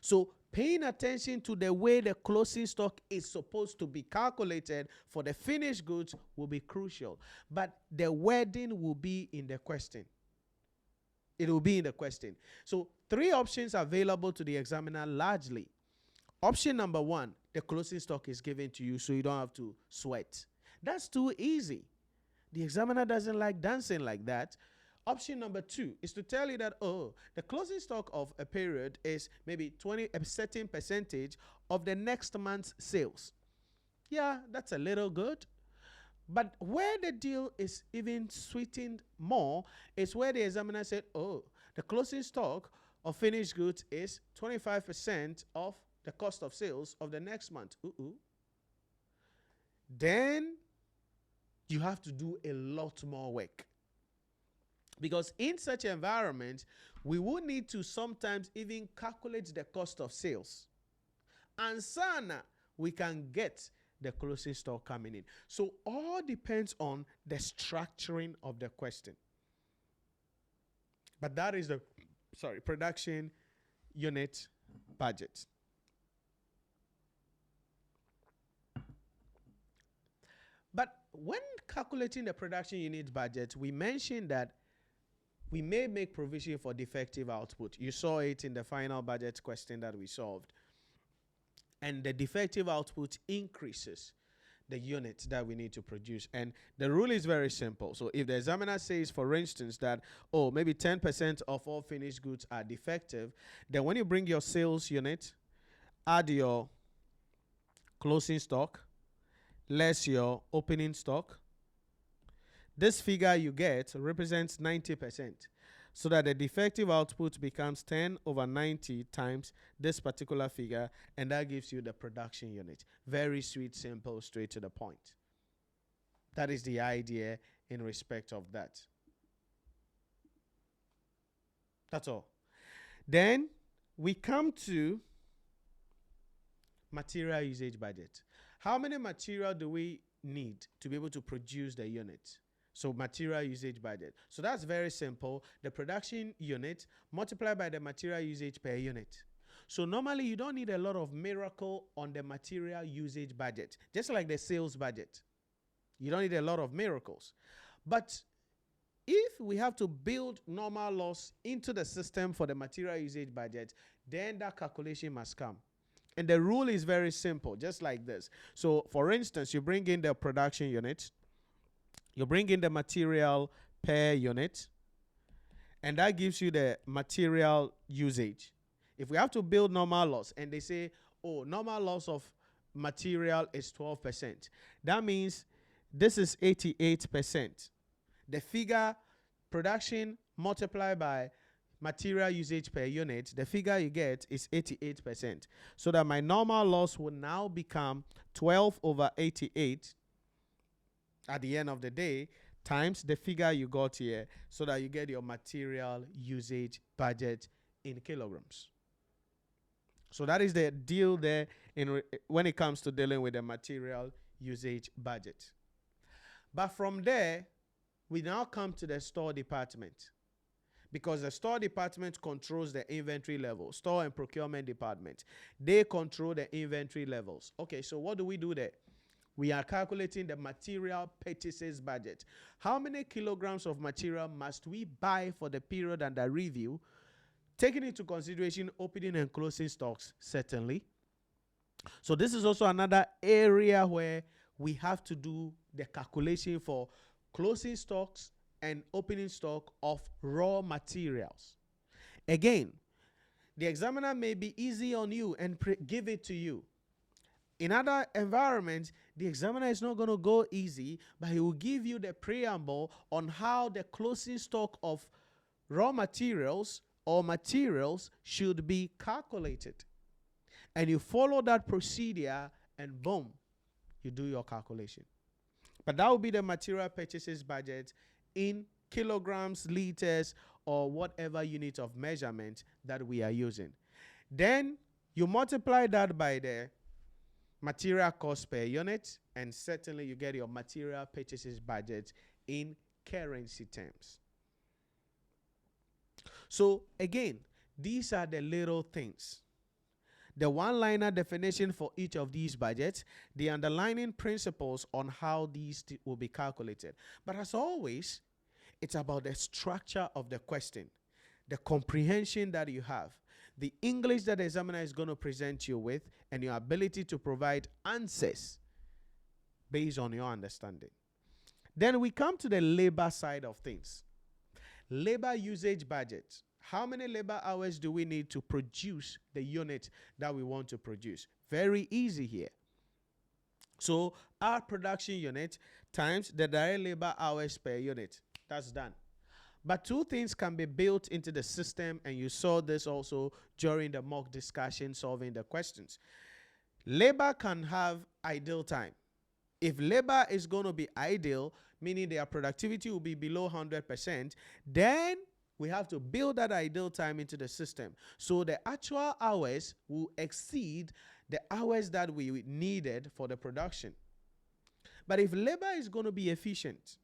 Speaker 1: So paying attention to the way the closing stock is supposed to be calculated for the finished goods will be crucial. But the wording will be in the question. It will be in the question. So 3 options available to the examiner largely. Option number 1, the closing stock is given to you so you don't have to sweat. That's too easy. The examiner doesn't like dancing like that. Option number 2 is to tell you that, oh, the closing stock of a period is maybe a certain percentage of the next month's sales. Yeah, that's a little good. But where the deal is even sweetened more is where the examiner said, oh, the closing stock of finished goods is 25% of the cost of sales of the next month. Then you have to do a lot more work. Because in such environment, we will need to sometimes even calculate the cost of sales. And sana, we can get the closing stock coming in. So all depends on the structuring of the question. But that is the production unit budget. But when calculating the production unit budget, we mentioned that we may make provision for defective output. You saw it in the final budget question that we solved. And the defective output increases the units that we need to produce. And the rule is very simple. So if the examiner says, for instance, that, oh, maybe 10% of all finished goods are defective, then when you bring your sales unit, add your closing stock, less your opening stock, this figure you get represents 90%. So that the defective output becomes 10 over 90 times this particular figure, and that gives you the production unit. Very sweet, simple, straight to the point. That is the idea in respect of that. That's all. Then we come to material usage budget. How many material do we need to be able to produce the unit? So material usage budget. So that's very simple. The production unit multiplied by the material usage per unit. So normally you don't need a lot of miracle on the material usage budget, just like the sales budget. You don't need a lot of miracles. But if we have to build normal loss into the system for the material usage budget, then that calculation must come. And the rule is very simple, just like this. So for instance, you bring in the production unit, you bring in the material per unit, and that gives you the material usage. If we have to build normal loss, and they say, oh, normal loss of material is 12%, that means this is 88%. The figure production multiplied by material usage per unit, the figure you get is 88%. So that my normal loss will now become 12 over 88 at the end of the day, times the figure you got here, so that you get your material usage budget in kilograms. So that is the deal there when it comes to dealing with the material usage budget. But from there, we now come to the store department, because the store department controls the inventory level. Store and procurement department, they control the inventory levels. Okay, so what do we do there? We are calculating the material purchases budget. How many kilograms of material must we buy for the period under review? Taking into consideration opening and closing stocks, certainly. So this is also another area where we have to do the calculation for closing stocks and opening stock of raw materials. Again, the examiner may be easy on you and give it to you. In other environments, the examiner is not going to go easy, but he will give you the preamble on how the closing stock of raw materials or materials should be calculated. And you follow that procedure, and boom, you do your calculation. But that will be the material purchases budget in kilograms, liters, or whatever unit of measurement that we are using. Then you multiply that by the material cost per unit, and certainly you get your material purchases budget in currency terms. So again, these are the little things. The one-liner definition for each of these budgets, the underlying principles on how these will be calculated. But as always, it's about the structure of the question, the comprehension that you have, the English that the examiner is going to present you with, and your ability to provide answers based on your understanding. Then we come to the labor side of things. Labor usage budget. How many labor hours do we need to produce the unit that we want to produce? Very easy here. So our production unit times the direct labor hours per unit. That's done. But two things can be built into the system, and you saw this also during the mock discussion solving the questions. Labor can have idle time. If labor is going to be idle, meaning their productivity will be below 100%, then we have to build that idle time into the system. So the actual hours will exceed the hours that we needed for the production. But if labor is going to be efficient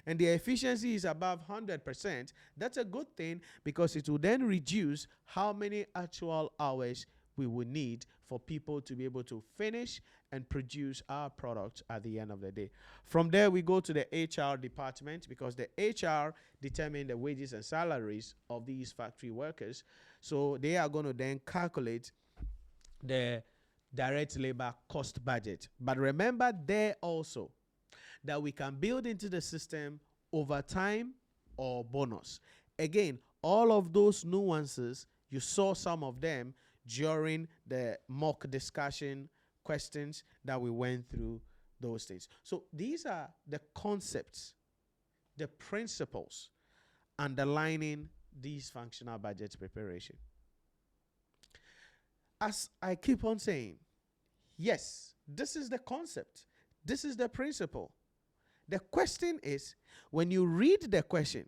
Speaker 1: and the efficiency is above 100%, that's a good thing, because it will then reduce how many actual hours we will need for people to be able to finish and produce our product at the end of the day. From there, we go to the HR department, because the HR determine the wages and salaries of these factory workers. So they are going to then calculate the direct labor cost budget. But remember there also that we can build into the system overtime or bonus. Again, all of those nuances, you saw some of them during the mock discussion questions that we went through those things. So these are the concepts, the principles underlining these functional budget preparation. As I keep on saying, yes, this is the concept. This is the principle. The question is, when you read the question,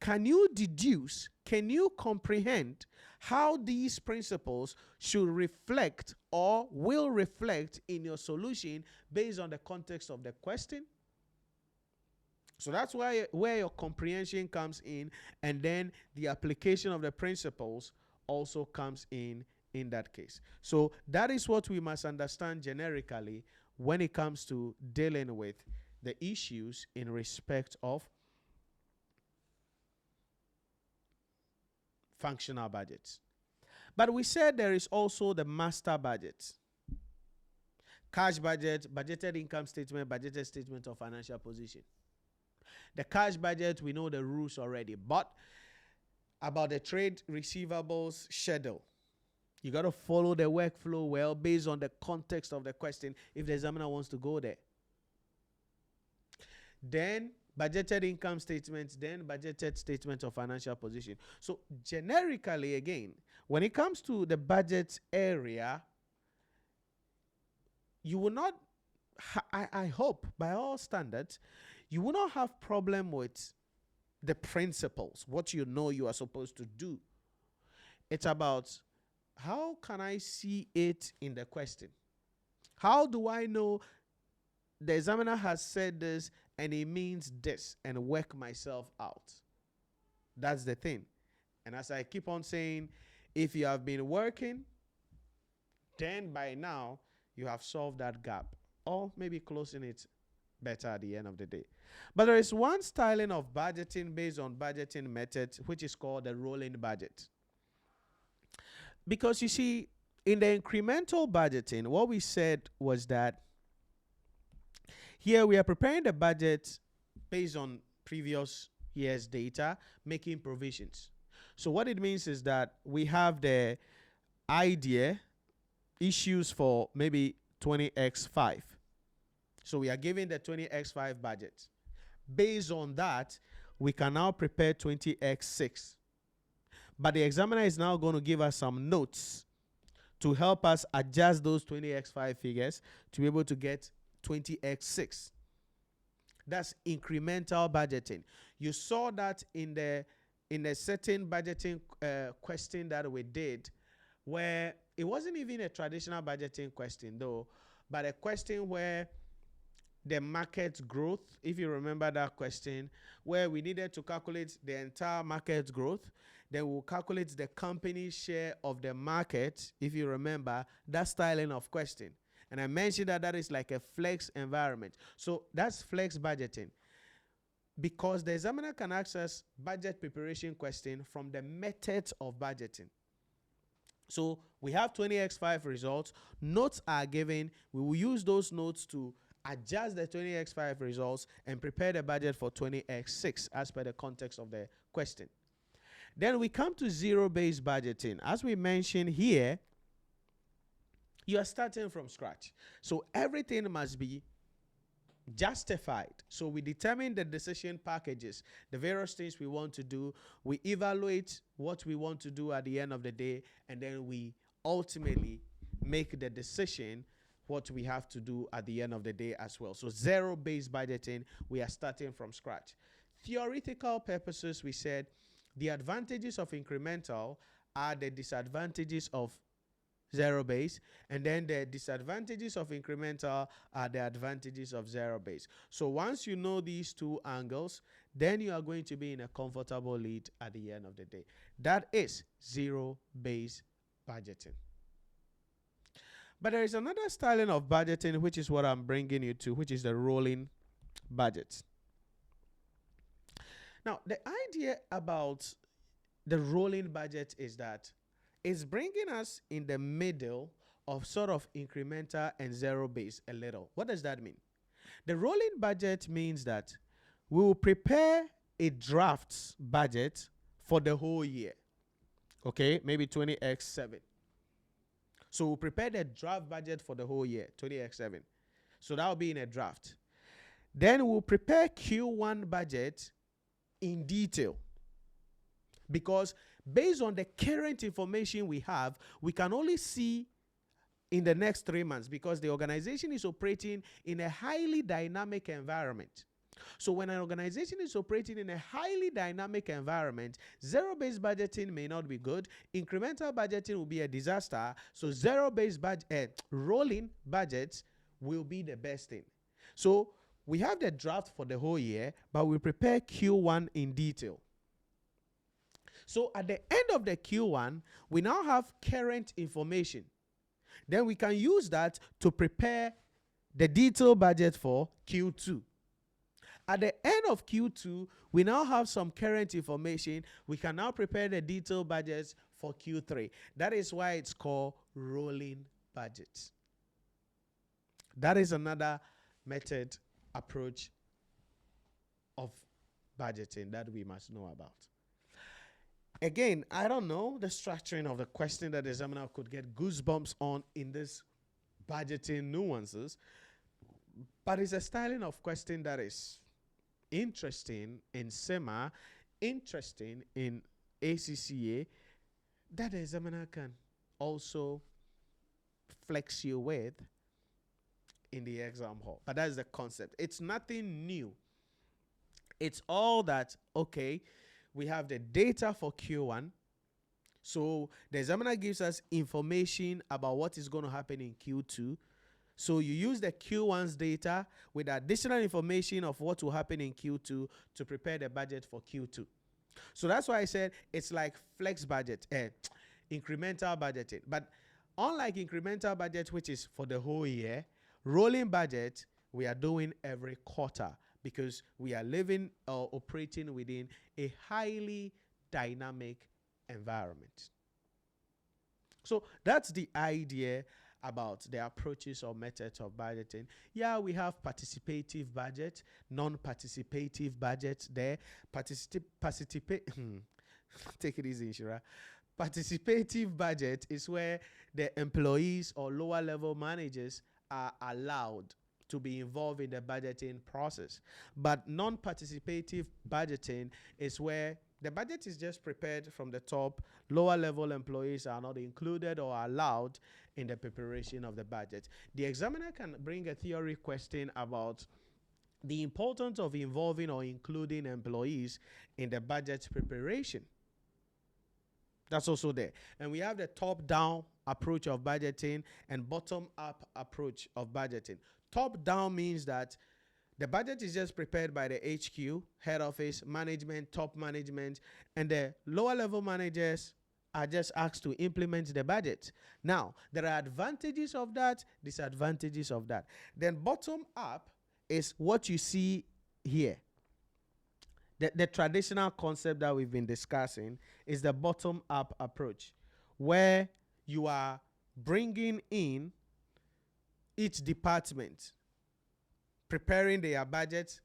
Speaker 1: can you deduce, can you comprehend how these principles should reflect or will reflect in your solution based on the context of the question? So that's where your comprehension comes in, and then the application of the principles also comes in that case. So that is what we must understand generically when it comes to dealing with the issues in respect of functional budgets. But we said there is also the master budget. Cash budget, budgeted income statement, budgeted statement of financial position. The cash budget, we know the rules already, but about the trade receivables schedule, you got to follow the workflow well based on the context of the question if the examiner wants to go there. Then budgeted income statements, then budgeted statement of financial position. So generically, again, when it comes to the budget area, you will not, I hope, by all standards, you will not have problem with the principles, what you know you are supposed to do. It's about, how can I see it in the question? How do I know the examiner has said this and it means this, and work myself out? That's the thing. And as I keep on saying, if you have been working, then by now you have solved that gap, or maybe closing it better at the end of the day. But there is one styling of budgeting based on budgeting methods, which is called the rolling budget. Because you see, in the incremental budgeting, what we said was that here we are preparing the budget based on previous year's data, making provisions. So what it means is that we have the idea, issues for maybe 20x5. So we are given the 20x5 budget. Based on that, we can now prepare 20x6. But the examiner is now going to give us some notes to help us adjust those 20x5 figures to be able to get 20x6. That's incremental budgeting. You saw that in the certain budgeting question that we did, where it wasn't even a traditional budgeting question though, but a question where the market growth, if you remember that question, where we needed to calculate the entire market growth, then we'll calculate the company's share of the market, if you remember that styling of question. And I mentioned that is like a flex environment. So that's flex budgeting, because the examiner can access budget preparation question from the methods of budgeting. So we have 20x5 results. Notes are given. We will use those notes to adjust the 20x5 results and prepare the budget for 20x6 as per the context of the question. Then we come to zero-based budgeting. As we mentioned here, you are starting from scratch. So everything must be justified. So we determine the decision packages, the various things we want to do. We evaluate what we want to do at the end of the day, and then we ultimately make the decision what we have to do at the end of the day as well. So zero-based budgeting, we are starting from scratch. Theoretical purposes, we said the advantages of incremental are the disadvantages of zero base, and then the disadvantages of incremental are the advantages of zero base. So once you know these two angles, then you are going to be in a comfortable lead at the end of the day. That is zero base budgeting. But there is another styling of budgeting, which is what I'm bringing you to, which is the rolling budget. Now, the idea about the rolling budget is that it's bringing us in the middle of sort of incremental and zero base a little. What does that mean? The rolling budget means that we will prepare a draft budget for the whole year. Okay, maybe 20x7. So we'll prepare the draft budget for the whole year, 20x7. So that will be in a draft. Then we'll prepare Q1 budget in detail. Because based on the current information we have, we can only see in the next 3 months because the organization is operating in a highly dynamic environment. So when an organization is operating in a highly dynamic environment, zero-based budgeting may not be good. Incremental budgeting will be a disaster. So zero-based rolling budgets will be the best thing. So we have the draft for the whole year, but we prepare Q1 in detail. So at the end of the Q1, we now have current information. Then we can use that to prepare the detailed budget for Q2. At the end of Q2, we now have some current information. We can now prepare the detailed budgets for Q3. That is why it's called rolling budgets. That is another method, approach of budgeting that we must know about. Again, I don't know the structuring of the question that the examiner could get goosebumps on in this budgeting nuances, but it's a styling of question that is interesting in SEMA, interesting in ACCA, that the examiner can also flex you with in the exam hall. But that's the concept. It's nothing new. It's all that, okay, we have the data for Q1. So the examiner gives us information about what is going to happen in Q2. So you use the Q1's data with additional information of what will happen in Q2 to prepare the budget for Q2. So that's why I said it's like flex budget, incremental budgeting. But unlike incremental budget, which is for the whole year, rolling budget, we are doing every quarter because we are living or operating within a highly dynamic environment. So that's the idea about the approaches or methods of budgeting. Yeah, we have participative budget, non-participative budget there. Take it easy, Nhyira. Participative budget is where the employees or lower level managers are allowed to be involved in the budgeting process. But non-participative budgeting is where the budget is just prepared from the top. Lower level employees are not included or allowed in the preparation of the budget. The examiner can bring a theory question about the importance of involving or including employees in the budget preparation. That's also there. And we have the top-down approach of budgeting and bottom-up approach of budgeting. Top-down means that the budget is just prepared by the HQ, head office, management, top management, and the lower level managers are just asked to implement the budget. Now, there are advantages of that, disadvantages of that. Then bottom-up is what you see here. The traditional concept that we've been discussing is the bottom-up approach, where you are bringing in each department, preparing their budget,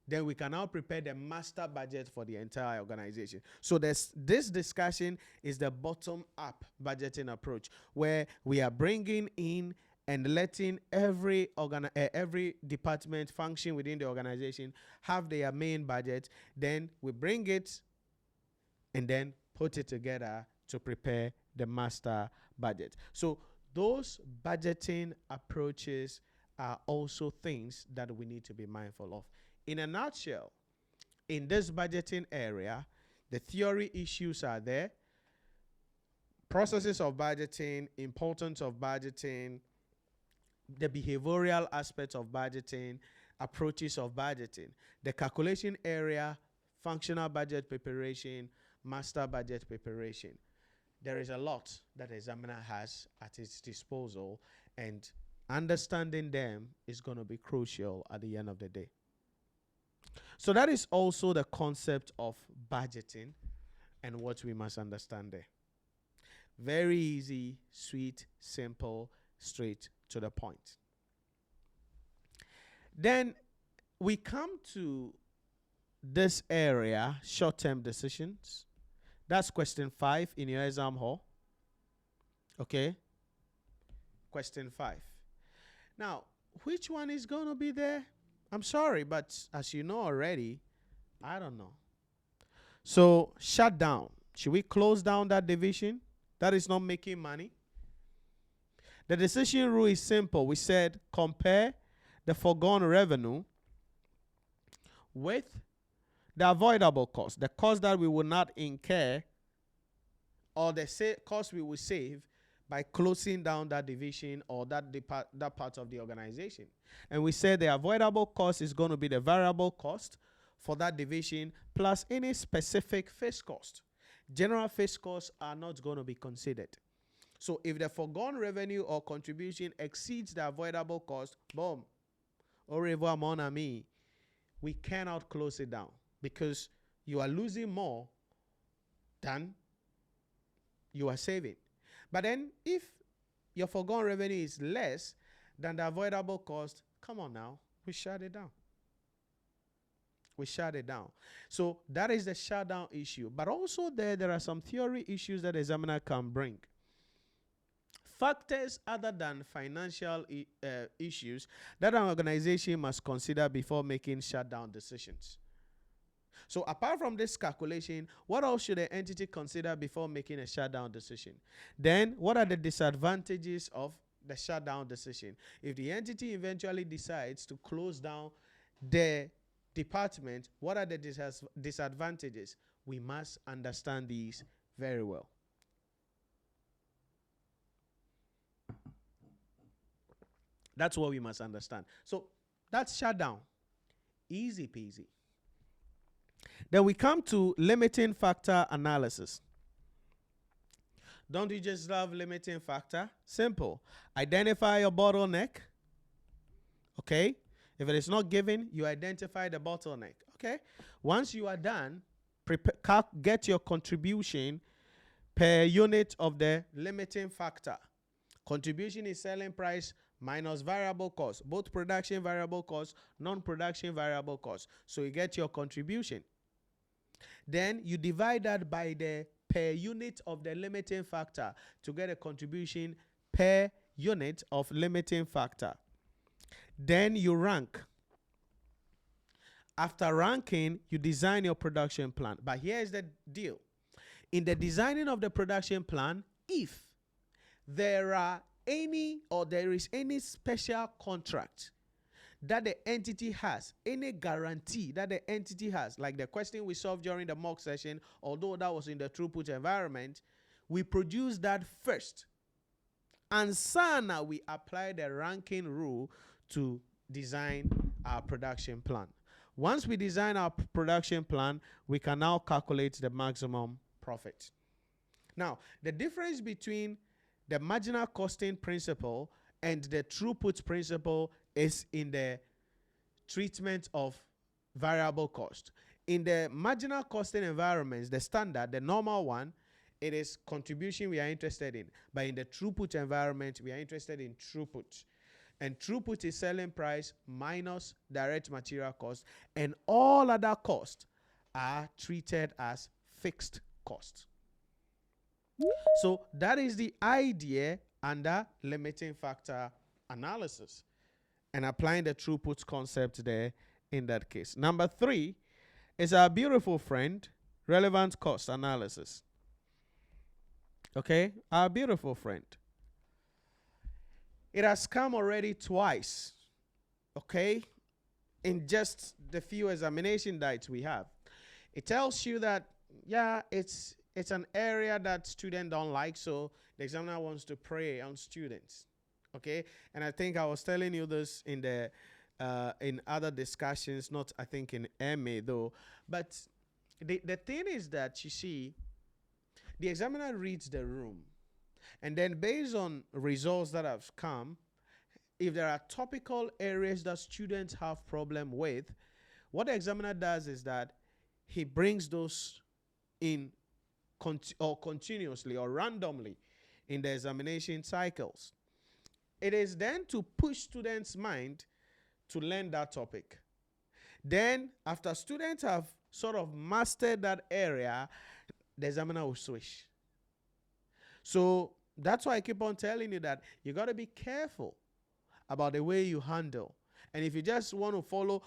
Speaker 1: then we can now prepare the master budget for the entire organization. So this discussion is the bottom-up budgeting approach, where we are bringing in and letting every department function within the organization have their main budget. Then we bring it and then put it together to prepare the master budget. So those budgeting approaches are also things that we need to be mindful of. In a nutshell, in this budgeting area, the theory issues are there. processes of budgeting, importance of budgeting, the behavioral aspects of budgeting, approaches of budgeting, the calculation area, functional budget preparation, master budget preparation. There is a lot that the examiner has at its disposal, and understanding them is going to be crucial at the end of the day. So that is also the concept of budgeting and what we must understand there. Very easy, sweet, simple, straight to the point. Then we come to this area, short-term decisions. That's question 5 in your exam hall. Okay? Question 5. Now, which one is going to be there? I'm sorry, but as you know already, I don't know. So, shut down. Should we close down that division? That is not making money. The decision rule is simple. We said compare the foregone revenue with the avoidable cost, the cost that we will not incur, or the cost we will save by closing down that division or that part of the organization. And we said the avoidable cost is going to be the variable cost for that division plus any specific fixed cost. General fixed costs are not going to be considered. So if the foregone revenue or contribution exceeds the avoidable cost, boom, au revoir mon ami, we cannot close it down because you are losing more than you are saving. But then if your foregone revenue is less than the avoidable cost, come on now, we shut it down. We shut it down. So that is the shutdown issue. But also there are some theory issues that the examiner can bring. Factors other than financial issues that an organization must consider before making shutdown decisions. So apart from this calculation, what else should the entity consider before making a shutdown decision? Then what are the disadvantages of the shutdown decision? If the entity eventually decides to close down the department, what are the disadvantages? We must understand these very well. That's what we must understand. So that's shutdown. Easy peasy. Then we come to limiting factor analysis. Don't you just love limiting factor? Simple. Identify your bottleneck. Okay? If it is not given, you identify the bottleneck. Okay? Once you are done, get your contribution per unit of the limiting factor. Contribution is selling price minus variable cost. Both production variable cost, non-production variable cost. So you get your contribution. Then you divide that by the per unit of the limiting factor to get a contribution per unit of limiting factor. Then you rank. After ranking, you design your production plan. But here's the deal. In the designing of the production plan, if there is any special contract that the entity has, any guarantee that the entity has, like the question we solved during the mock session, although that was in the throughput environment, we produce that first. And so now we apply the ranking rule to design our production plan. Once we design our production plan, we can now calculate the maximum profit. Now, the difference between the marginal costing principle and the throughput principle is in the treatment of variable cost. In the marginal costing environments, the standard, the normal one, it is contribution we are interested in. But in the throughput environment, we are interested in throughput. And throughput is selling price minus direct material cost, and all other costs are treated as fixed costs. So that is the idea under limiting factor analysis and applying the throughput concept there in that case. Number 3 is our beautiful friend, relevant cost analysis. Okay, our beautiful friend. It has come already twice, okay, in just the few examination dates we have. It tells you that, yeah, it's it's an area that students don't like, so the examiner wants to prey on students. Okay, and I think I was telling you this in the in other discussions, not I think in MA though. But the thing is that you see, the examiner reads the room, and then based on results that have come, if there are topical areas that students have problem with, what the examiner does is that he brings those in continuously or randomly in the examination cycles. It is then to push students' mind to learn that topic. Then, after students have sort of mastered that area, the examiner will switch. So that's why I keep on telling you that you got to be careful about the way you handle. And if you just want to follow,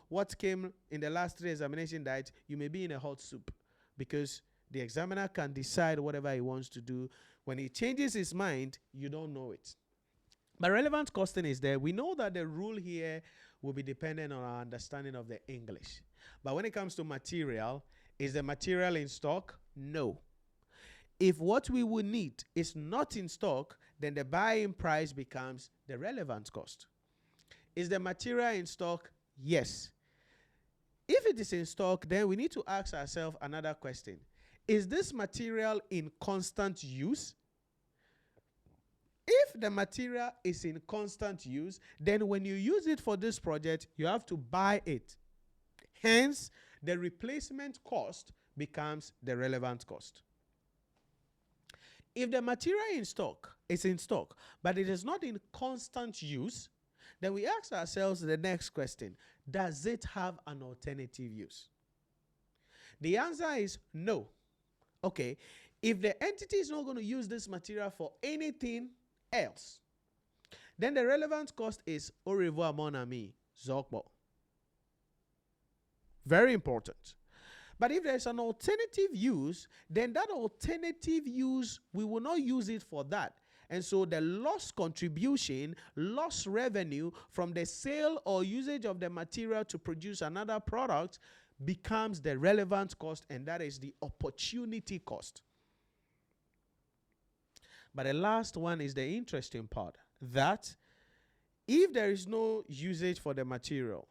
Speaker 1: what came in the last 3 examination diet, you may be in a hot soup, because the examiner can decide whatever he wants to do. When he changes his mind, you don't know it. But relevant costing is there. We know that the rule here will be dependent on our understanding of the English. But when it comes to material, is the material in stock? No. If what we would need is not in stock, then the buying price becomes the relevant cost. Is the material in stock? Yes. If it is in stock, then we need to ask ourselves another question. Is this material in constant use? If the material is in constant use, then when you use it for this project, you have to buy it. Hence, the replacement cost becomes the relevant cost. If the material is in stock, but it is not in constant use, then we ask ourselves the next question: does it have an alternative use? The answer is no. Okay, if the entity is not going to use this material for anything else, then the relevant cost is au revoir mon ami, Zokbo. Very important. But if there's an alternative use, then that alternative use, we will not use it for that. And so the lost contribution, lost revenue from the sale or usage of the material to produce another product becomes the relevant cost, and that is the opportunity cost. But the last one is the interesting part, that if there is no usage for the material,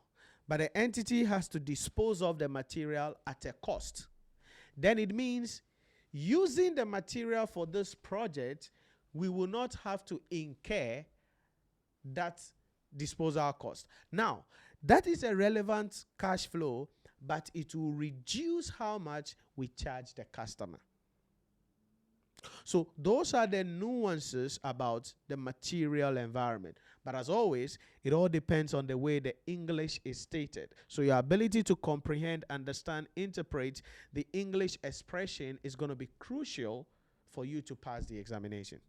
Speaker 1: but the entity has to dispose of the material at a cost, then it means using the material for this project, we will not have to incur that disposal cost. Now, that is a relevant cash flow, but it will reduce how much we charge the customer. So those are the nuances about the material environment. But as always, it all depends on the way the English is stated. So your ability to comprehend, understand, interpret the English expression is going to be crucial for you to pass the examination.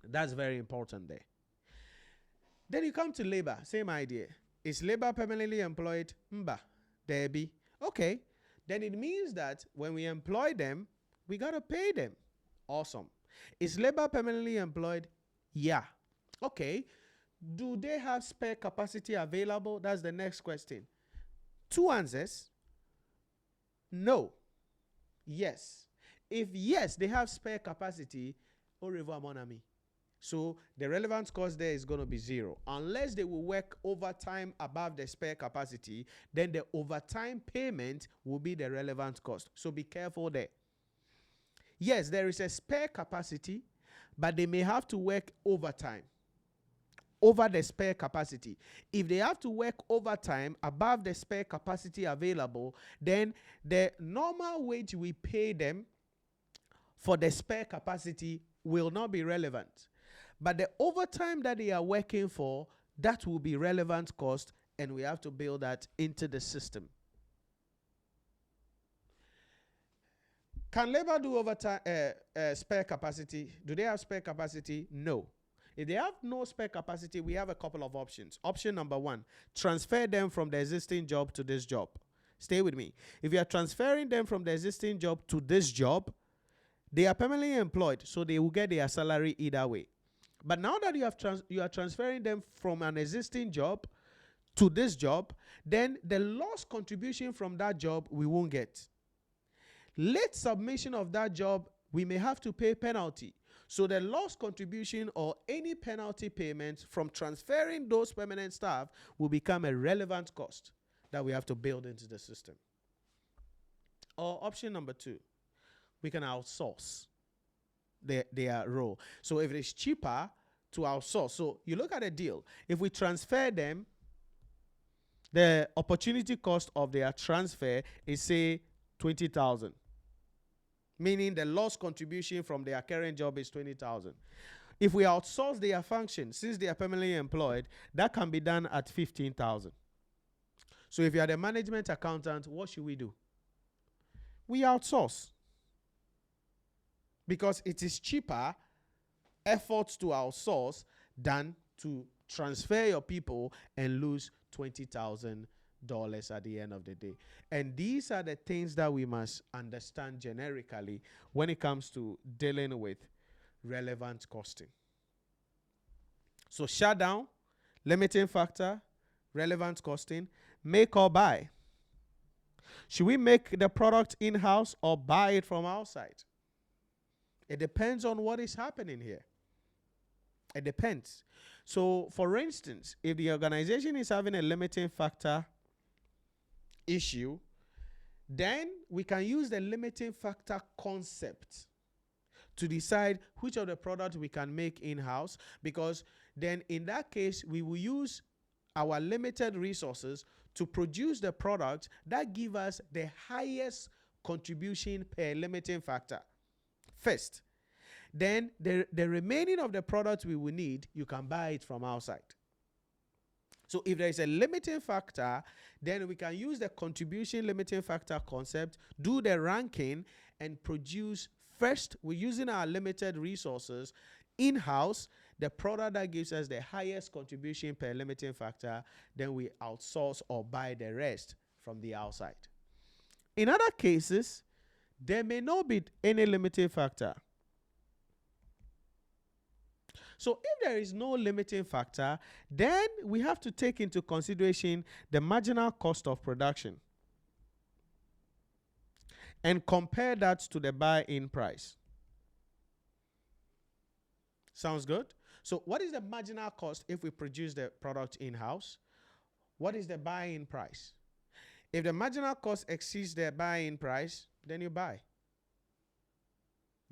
Speaker 1: That's very important there. Then you come to labor, same idea. Is labor permanently employed? Mba, Debbie. Okay, then it means that when we employ them, we got to pay them. Awesome. Is labor permanently employed? Yeah. Okay. Do they have spare capacity available? That's the next question. 2 answers. No. Yes. If yes, they have spare capacity, au revoir mon ami. So the relevant cost there is going to be 0. Unless they will work overtime above the spare capacity, then the overtime payment will be the relevant cost. So be careful there. Yes, there is a spare capacity, but they may have to work overtime over the spare capacity. If they have to work overtime above the spare capacity available, then the normal wage we pay them for the spare capacity will not be relevant. But the overtime that they are working for, that will be relevant cost, and we have to build that into the system. Can labor do overtime, spare capacity? Do they have spare capacity? No. If they have no spare capacity, we have a couple of options. Option number 1, transfer them from the existing job to this job. Stay with me. If you are transferring them from the existing job to this job, they are permanently employed, so they will get their salary either way. But now that you are transferring them from an existing job to this job, then the lost contribution from that job we won't get. Late submission of that job, we may have to pay penalty. So the lost contribution or any penalty payment from transferring those permanent staff will become a relevant cost that we have to build into the system. Or option number 2, we can outsource their role. So if it is cheaper to outsource, so you look at a deal, if we transfer them, the opportunity cost of their transfer is say 20,000. Meaning the lost contribution from their current job is 20,000. If we outsource their function, since they are permanently employed, that can be done at 15,000. So if you are the management accountant, what should we do? We outsource. Because it is cheaper efforts to outsource than to transfer your people and lose $20,000 at the end of the day. And these are the things that we must understand generically when it comes to dealing with relevant costing. So shutdown, limiting factor, relevant costing, make or buy. Should we make the product in-house or buy it from outside? It depends on what is happening here. It depends. So, for instance, if the organization is having a limiting factor issue, then we can use the limiting factor concept to decide which of the products we can make in-house, because then in that case, we will use our limited resources to produce the product that give us the highest contribution per limiting factor first. Then the remaining of the products we will need, you can buy it from outside. So if there is a limiting factor, then we can use the contribution limiting factor concept, do the ranking, and produce first, we're using our limited resources in-house, the product that gives us the highest contribution per limiting factor, then we outsource or buy the rest from the outside. In other cases, there may not be any limiting factor. So if there is no limiting factor, then we have to take into consideration the marginal cost of production and compare that to the buy-in price. Sounds good? So what is the marginal cost if we produce the product in-house? What is the buy-in price? If the marginal cost exceeds the buy-in price, then you buy.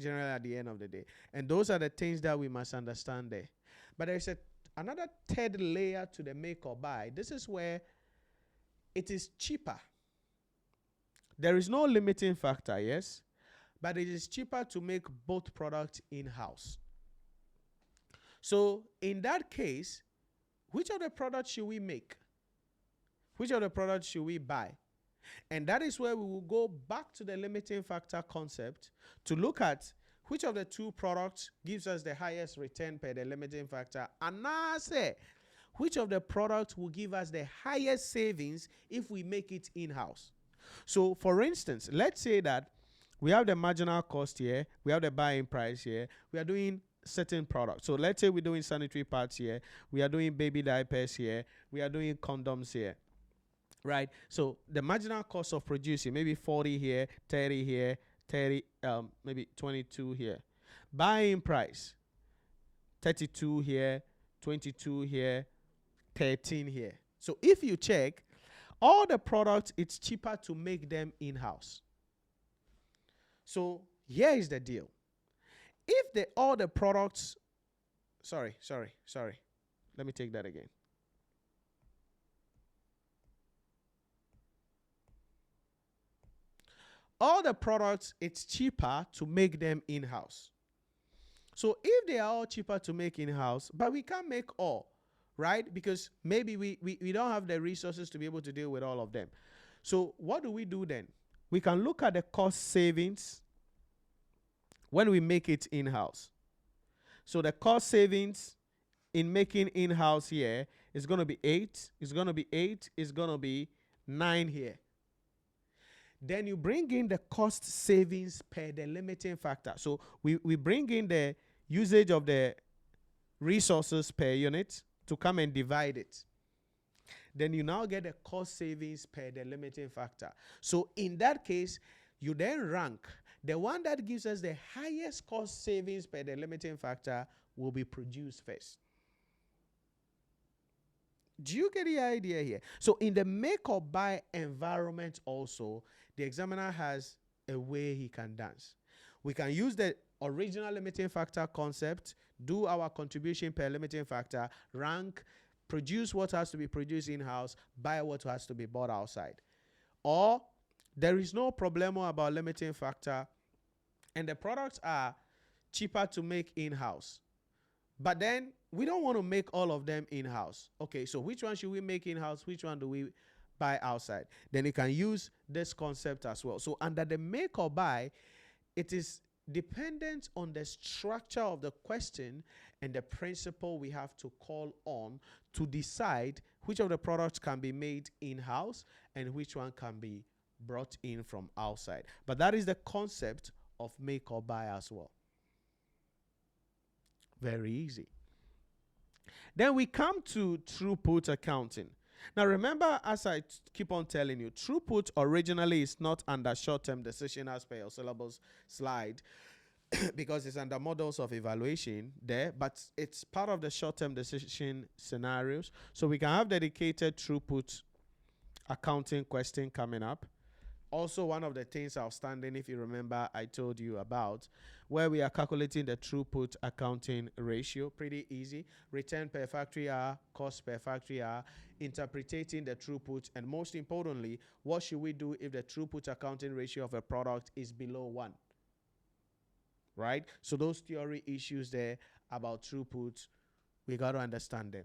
Speaker 1: Generally at the end of the day. And those are the things that we must understand there. But there's another third layer to the make or buy. This is where it is cheaper. There is no limiting factor, yes, but it is cheaper to make both products in-house. So in that case, which of the products should we make? Which of the products should we buy? And that is where we will go back to the limiting factor concept to look at which of the two products gives us the highest return per the limiting factor, and now say which of the products will give us the highest savings if we make it in-house. So for instance, let's say that we have the marginal cost here, we have the buying price here, we are doing certain products. So let's say we're doing sanitary pads here, we are doing baby diapers here, we are doing condoms here. Right, so the marginal cost of producing, maybe 40 here, 30 here, 30, maybe 22 here. Buying price, 32 here, 22 here, 13 here. So if you check, all the products, it's cheaper to make them in-house. So here is the deal. If all the products, sorry. Let me take that again. All the products, it's cheaper to make them in-house. So if they are all cheaper to make in-house, but we can't make all, right? Because maybe we don't have the resources to be able to deal with all of them. So what do we do then? We can look at the cost savings when we make it in-house. So the cost savings in making in-house here is going to be 8. It's going to be 8. It's going to be 9 here. Then you bring in the cost savings per the limiting factor. So we bring in the usage of the resources per unit to come and divide it. Then you now get the cost savings per the limiting factor. So in that case, You then rank. The one that gives us the highest cost savings per the limiting factor will be produced first. Do you get the idea here? So in the make or buy environment also, the examiner has a way he can dance. We can use the original limiting factor concept, do our contribution per limiting factor, rank, produce what has to be produced in-house, buy what has to be bought outside. Or there is no problem about limiting factor and the products are cheaper to make in-house. But then we don't want to make all of them in-house. Okay, so which one should we make in-house? Which one do we buy outside? Then you can use this concept as well. So under the make or buy, it is dependent on the structure of the question and the principle we have to call on to decide which of the products can be made in-house and which one can be brought in from outside. But that is the concept of make or buy as well. Very easy. Then we come to throughput accounting. Now remember, as I keep on telling you, throughput originally is not under short-term decision as per your syllabus slide because it's under models of evaluation there, but it's part of the short-term decision scenarios. So we can have dedicated throughput accounting question coming up. Also, one of the things outstanding, if you remember, I told you about, where we are calculating the throughput accounting ratio. Pretty easy. Return per factory hour, cost per factory hour, interpreting the throughput, and most importantly, what should we do if the throughput accounting ratio of a product is below 1? Right? So those theory issues there about throughput, we got to understand them.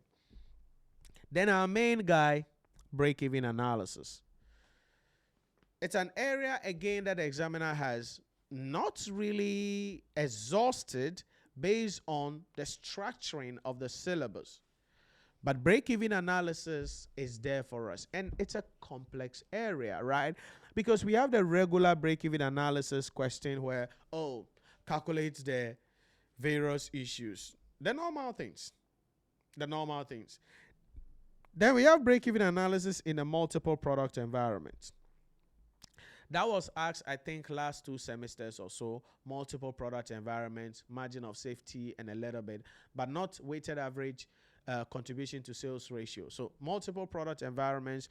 Speaker 1: Then our main guy, break-even analysis. It's an area, again, that the examiner has not really exhausted based on the structuring of the syllabus. But break-even analysis is there for us. And it's a complex area, right? Because we have the regular break-even analysis question where, calculates the various issues. The normal things. Then we have break-even analysis in a multiple product environment. That was asked, I think, last 2 semesters or so, multiple product environments, margin of safety, and a little bit, but not weighted average contribution to sales ratio. So multiple product environments,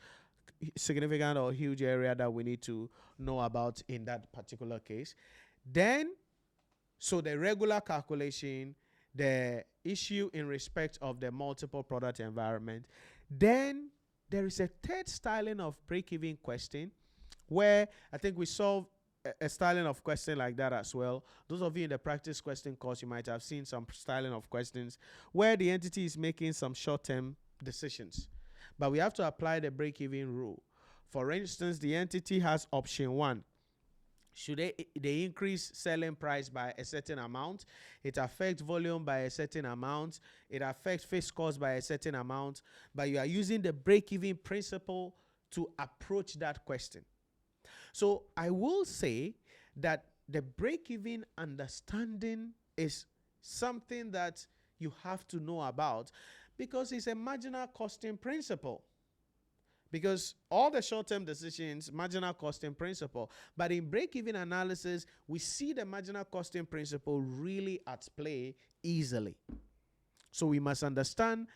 Speaker 1: significant or huge area that we need to know about in that particular case. Then, so the regular calculation, the issue in respect of the multiple product environment. Then there is a third styling of break-even question, where I think we solve a styling of question like that as well. Those of you in the practice question course, you might have seen some styling of questions where the entity is making some short-term decisions. But we have to apply the break-even rule. For instance, the entity has option 1. Should they increase selling price by a certain amount? It affects volume by a certain amount. It affects fixed cost by a certain amount. But you are using the break-even principle to approach that question. So I will say that the break-even understanding is something that you have to know about because it's a marginal costing principle. Because all the short-term decisions, marginal costing principle. But in break-even analysis, we see the marginal costing principle really at play easily. So we must understand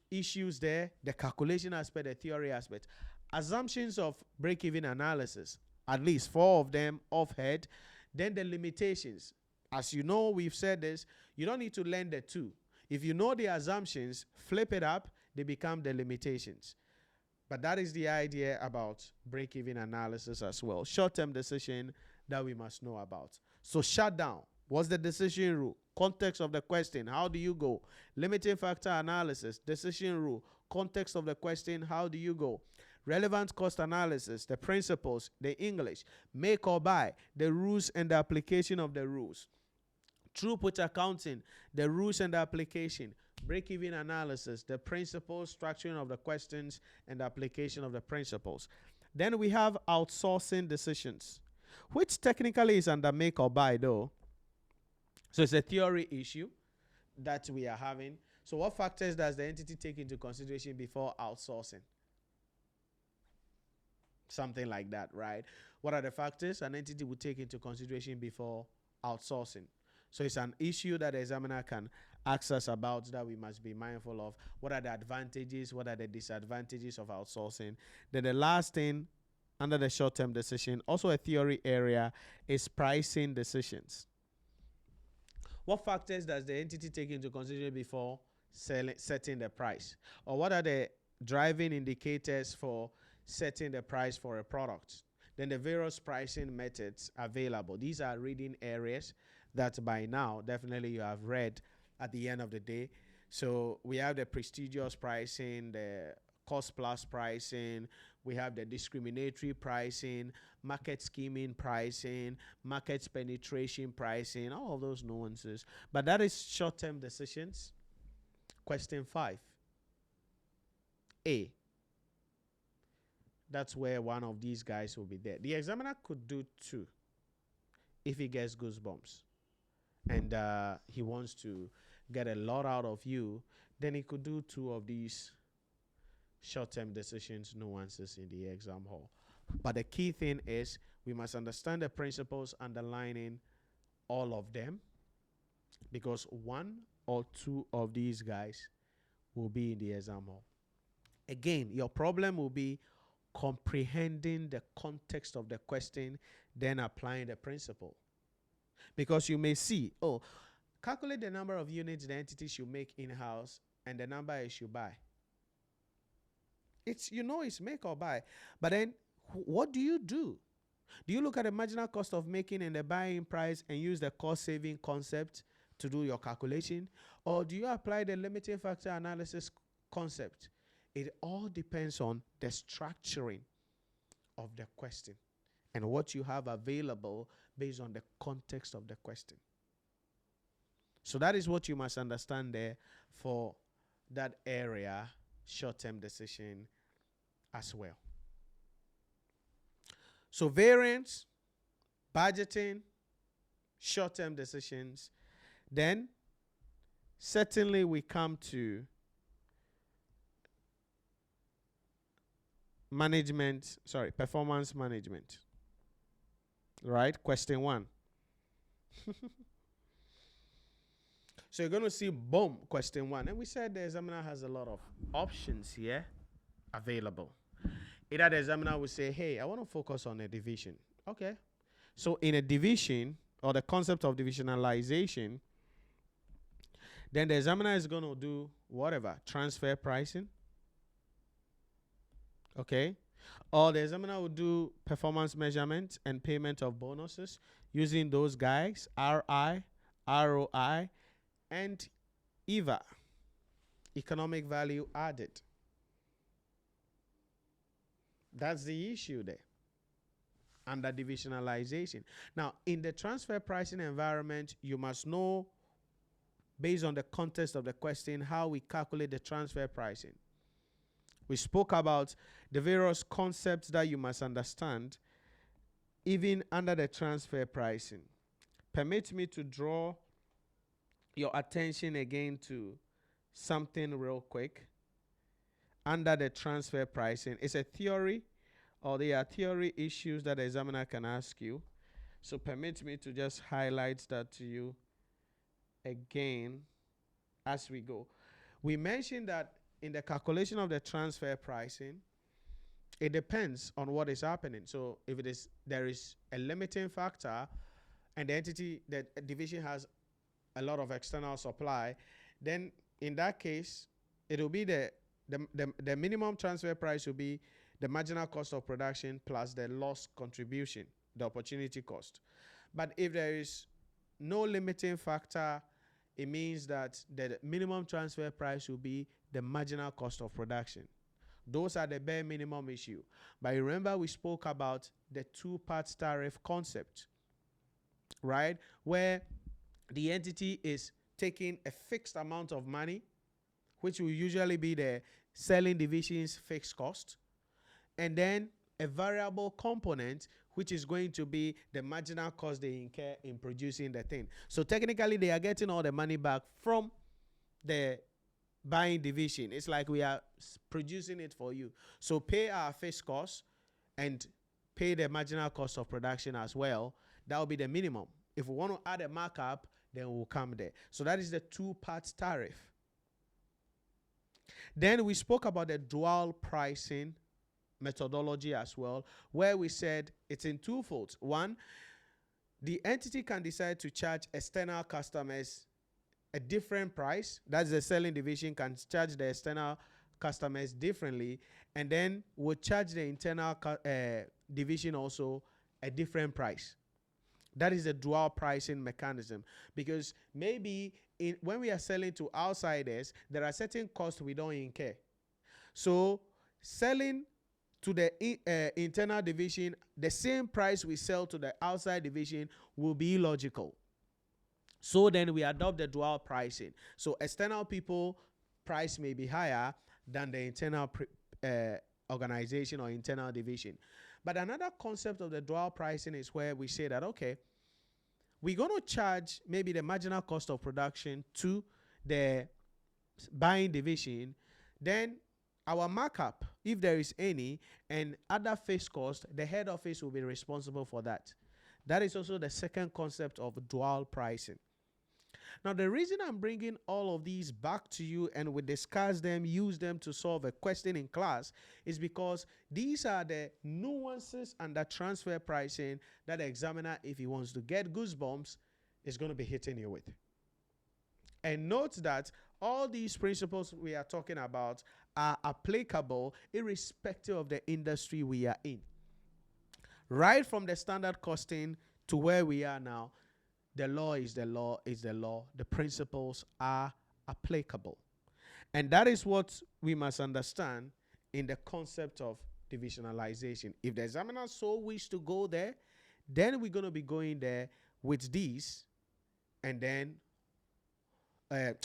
Speaker 1: issues there, the calculation aspect, the theory aspect. Assumptions of break-even analysis. At least 4 of them off head. Then the limitations. As you know, we've said this, you don't need to learn the 2. If you know the assumptions, flip it up, they become the limitations. But that is the idea about break-even analysis as well. Short-term decision that we must know about. So shut down. What's the decision rule? Context of the question. How do you go? Limiting factor analysis. Decision rule. Context of the question. How do you go? Relevant cost analysis, the principles, the English, make or buy, the rules and the application of the rules. Throughput accounting, the rules and the application. Break-even analysis, the principles, structuring of the questions, and the application of the principles. Then we have outsourcing decisions, which technically is under make or buy though. So it's a theory issue that we are having. So what factors does the entity take into consideration before outsourcing? something like that, right? What are the factors an entity will take into consideration before outsourcing? So it's an issue that the examiner can ask us about that we must be mindful of. What are the advantages? What are the disadvantages of outsourcing? Then the last thing under the short-term decision, also a theory area, is pricing decisions. What factors does the entity take into consideration before setting the price? Or what are the driving indicators for setting the price for a product? Then the various pricing methods available. These are reading areas that by now definitely you have read at the end of the day. So we have the prestigious pricing, the cost plus pricing, we have the discriminatory pricing, market scheming pricing, market penetration pricing, all of those nuances. But that is short-term decisions. Question 5. A. That's where one of these guys will be there. The examiner could do 2 if he gets goosebumps and he wants to get a lot out of you, then he could do 2 of these short-term decisions nuances in the exam hall. But the key thing is we must understand the principles underlining all of them, because 1 or 2 of these guys will be in the exam hall. Again, your problem will be comprehending the context of the question, then applying the principle. Because you may see, oh, calculate the number of units the entity should make in-house and the number it should buy. It's, it's make or buy. But then what do? Do you look at the marginal cost of making and the buying price and use the cost saving concept to do your calculation? Or do you apply the limiting factor analysis concept? It all depends on the structuring of the question and what you have available based on the context of the question. So that is what you must understand there for that area, short-term decision as well. So variance, budgeting, short-term decisions. Then certainly we come to performance management. Right? Question 1. So you're going to see, boom, question 1. And we said the examiner has a lot of options here available. Either the examiner will say, hey, I want to focus on a division. Okay. So in a division, or the concept of divisionalization, then the examiner is going to do whatever, transfer pricing. Okay. Or the examiner will do performance measurement and payment of bonuses using those guys, RI, ROI, and EVA, economic value added. That's the issue there, under divisionalization. Now, in the transfer pricing environment, you must know, based on the context of the question, how we calculate the transfer pricing. We spoke about the various concepts that you must understand, even under the transfer pricing. Permit me to draw your attention again to something real quick. Under the transfer pricing, it's a theory, or there are theory issues that the examiner can ask you. So permit me to just highlight that to you again as we go. We mentioned that in the calculation of the transfer pricing, it depends on what is happening. So if there is a limiting factor and the division has a lot of external supply, then in that case, it will be the minimum transfer price will be the marginal cost of production plus the loss contribution, the opportunity cost. But if there is no limiting factor, it means that the minimum transfer price will be the marginal cost of production. Those are the bare minimum issue. But remember, we spoke about the 2-part tariff concept, right? Where the entity is taking a fixed amount of money, which will usually be the selling division's fixed cost, and then a variable component, which is going to be the marginal cost they incur in producing the thing. So technically, they are getting all the money back from the buying division. It's like we are producing it for you. So pay our fixed cost, and pay the marginal cost of production as well. That will be the minimum. If we want to add a markup, then we'll come there. So that is the two-part tariff. Then we spoke about the dual pricing methodology as well, where we said it's in two folds. One, the entity can decide to charge external customers a different price. That's the selling division can charge the external customers differently, and then we'll charge the internal division also a different price. That is a dual pricing mechanism, because maybe when we are selling to outsiders, there are certain costs we don't incur. So selling to the internal division, the same price we sell to the outside division will be illogical. So then we adopt the dual pricing. So external people price may be higher than the internal organization or internal division. But another concept of the dual pricing is where we say that, okay, we're going to charge maybe the marginal cost of production to the buying division. Then our markup, if there is any, and other fixed cost, the head office will be responsible for that. That is also the second concept of dual pricing. Now, the reason I'm bringing all of these back to you and we discuss them, use them to solve a question in class, is because these are the nuances under transfer pricing that the examiner, if he wants to get goosebumps, is going to be hitting you with. And note that all these principles we are talking about are applicable irrespective of the industry we are in. Right from the standard costing to where we are now, the law is the law is the law. The principles are applicable. And that is what we must understand in the concept of divisionalization. If the examiner so wish to go there, then we're going to be going there with these. And then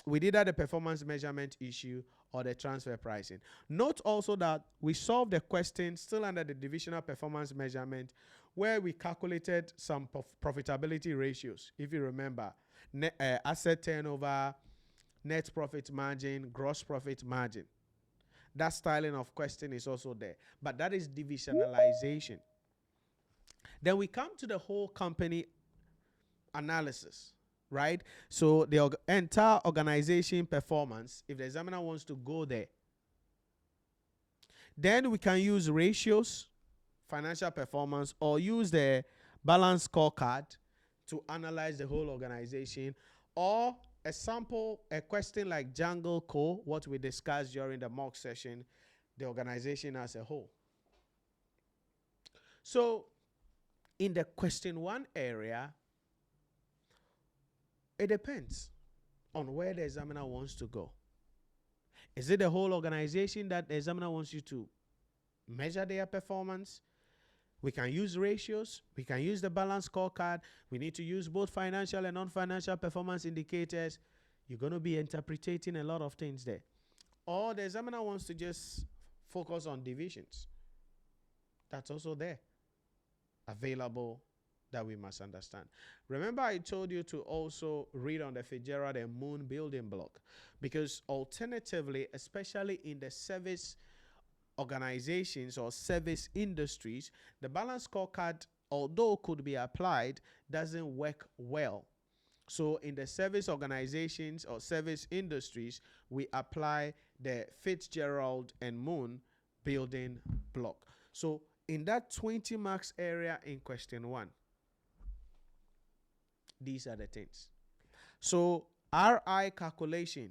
Speaker 1: we did the performance measurement issue or the transfer pricing. Note also that we solved the question still under the divisional performance measurement, where we calculated some profitability ratios. If you remember, asset turnover, net profit margin, gross profit margin. That styling of question is also there. But that is divisionalization. Then we come to the whole company analysis, right? So the entire organization performance, if the examiner wants to go there, then we can use ratios, financial performance, or use the balance scorecard to analyze the whole organization, or a sample, a question like Jungle Co., what we discussed during the mock session, the organization as a whole. So in the question one area, it depends on where the examiner wants to go. Is it the whole organization that the examiner wants you to measure their performance? We can use ratios. We can use the balance scorecard. We need to use both financial and non-financial performance indicators. You're going to be interpreting a lot of things there. Or the examiner wants to just focus on divisions. That's also there, available, that we must understand. Remember, I told you to also read on the Fitzgerald and Moon building block, because alternatively, especially in the service organizations or service industries, the balance scorecard, although could be applied, doesn't work well. So in the service organizations or service industries, we apply the Fitzgerald and Moon building block. So in that 20 marks area in question one, these are the things. So RI calculation,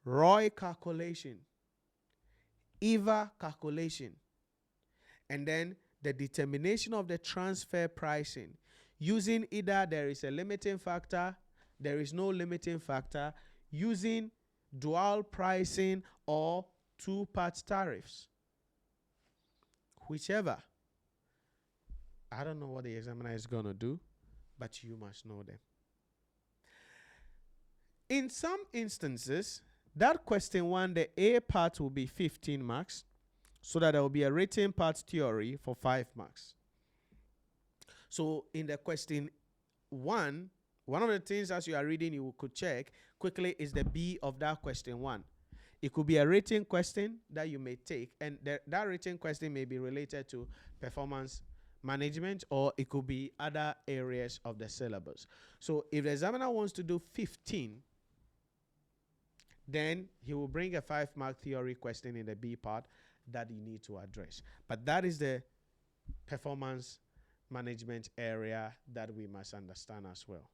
Speaker 1: ROI calculation, EVA calculation, and then the determination of the transfer pricing using either there is a limiting factor, there is no limiting factor, using dual pricing or two-part tariffs. Whichever. I don't know what the examiner is going to do, but you must know them. In some instances, that question one, the A part will be 15 marks, so that there will be a written part theory for 5 marks. So in the question one of the things as you are reading you could check quickly is the B of that question one. It could be a written question that you may take, and that written question may be related to performance management, or it could be other areas of the syllabus. So if the examiner wants to do 15, then he will bring a 5-mark theory question in the B part that you need to address. But that is the performance management area that we must understand as well.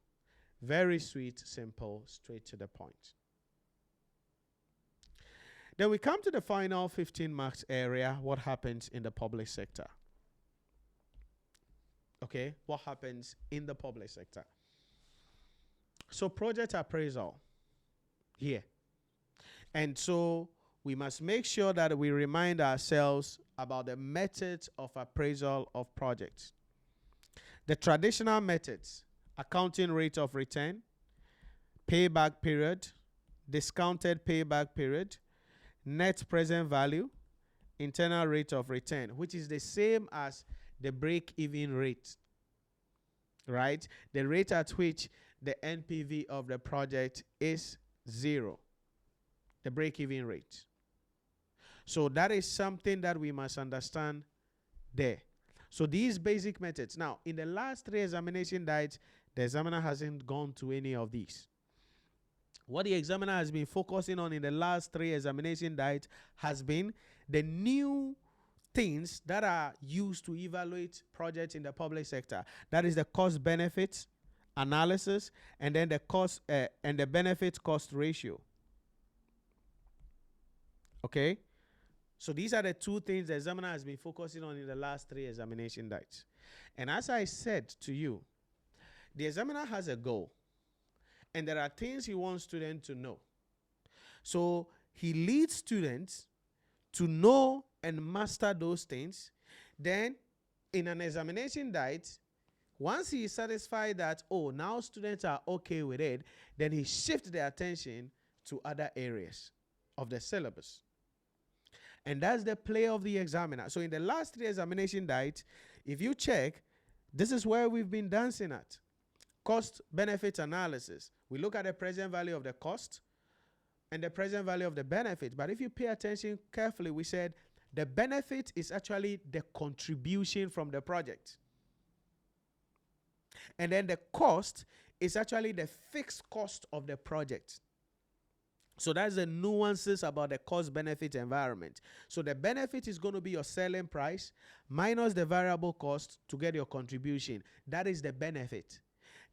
Speaker 1: Very sweet, simple, straight to the point. Then we come to the final 15 marks area, what happens in the public sector. Okay, what happens in the public sector? So project appraisal here. And so we must make sure that we remind ourselves about the methods of appraisal of projects. The traditional methods: accounting rate of return, payback period, discounted payback period, net present value, internal rate of return, which is the same as the break-even rate, right? The rate at which the NPV of the project is 0, the break-even rate. So that is something that we must understand there. So these basic methods. Now, in the last 3 examination diets, the examiner hasn't gone to any of these. What the examiner has been focusing on in the last 3 examination diets has been the new things that are used to evaluate projects in the public sector. That is the cost benefits analysis, and then the cost and the benefit cost ratio. Okay? So these are the 2 things the examiner has been focusing on in the last 3 examination dates. And as I said to you, the examiner has a goal, and there are things he wants students to know. So he leads students to know and master those things. Then in an examination diet, once he is satisfied that, oh, now students are okay with it, then he shifts their attention to other areas of the syllabus. And that's the play of the examiner. So in the last 3 examination diets, if you check, this is where we've been dancing at. Cost benefit analysis. We look at the present value of the cost and the present value of the benefit. But if you pay attention carefully, we said the benefit is actually the contribution from the project. And then the cost is actually the fixed cost of the project. So that's the nuances about the cost-benefit environment. So the benefit is going to be your selling price minus the variable cost to get your contribution. That is the benefit.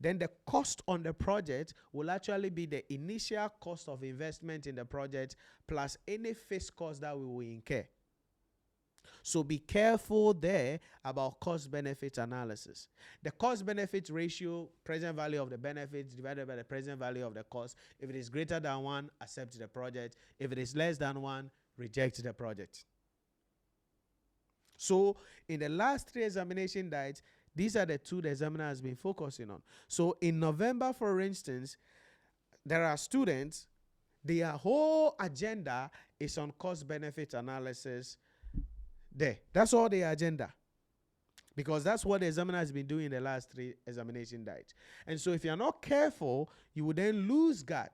Speaker 1: Then the cost on the project will actually be the initial cost of investment in the project plus any fixed cost that we will incur. So be careful there about cost-benefit analysis. The cost-benefit ratio, present value of the benefits divided by the present value of the cost. If it is greater than 1, accept the project. If it is less than 1, reject the project. So in the last 3 examination diets, these are the 2 the examiner has been focusing on. So in November, for instance, there are students, their whole agenda is on cost-benefit analysis. There. That's all the agenda. Because that's what the examiner has been doing in the last 3 examination diets. And so if you're not careful, you will then lose guard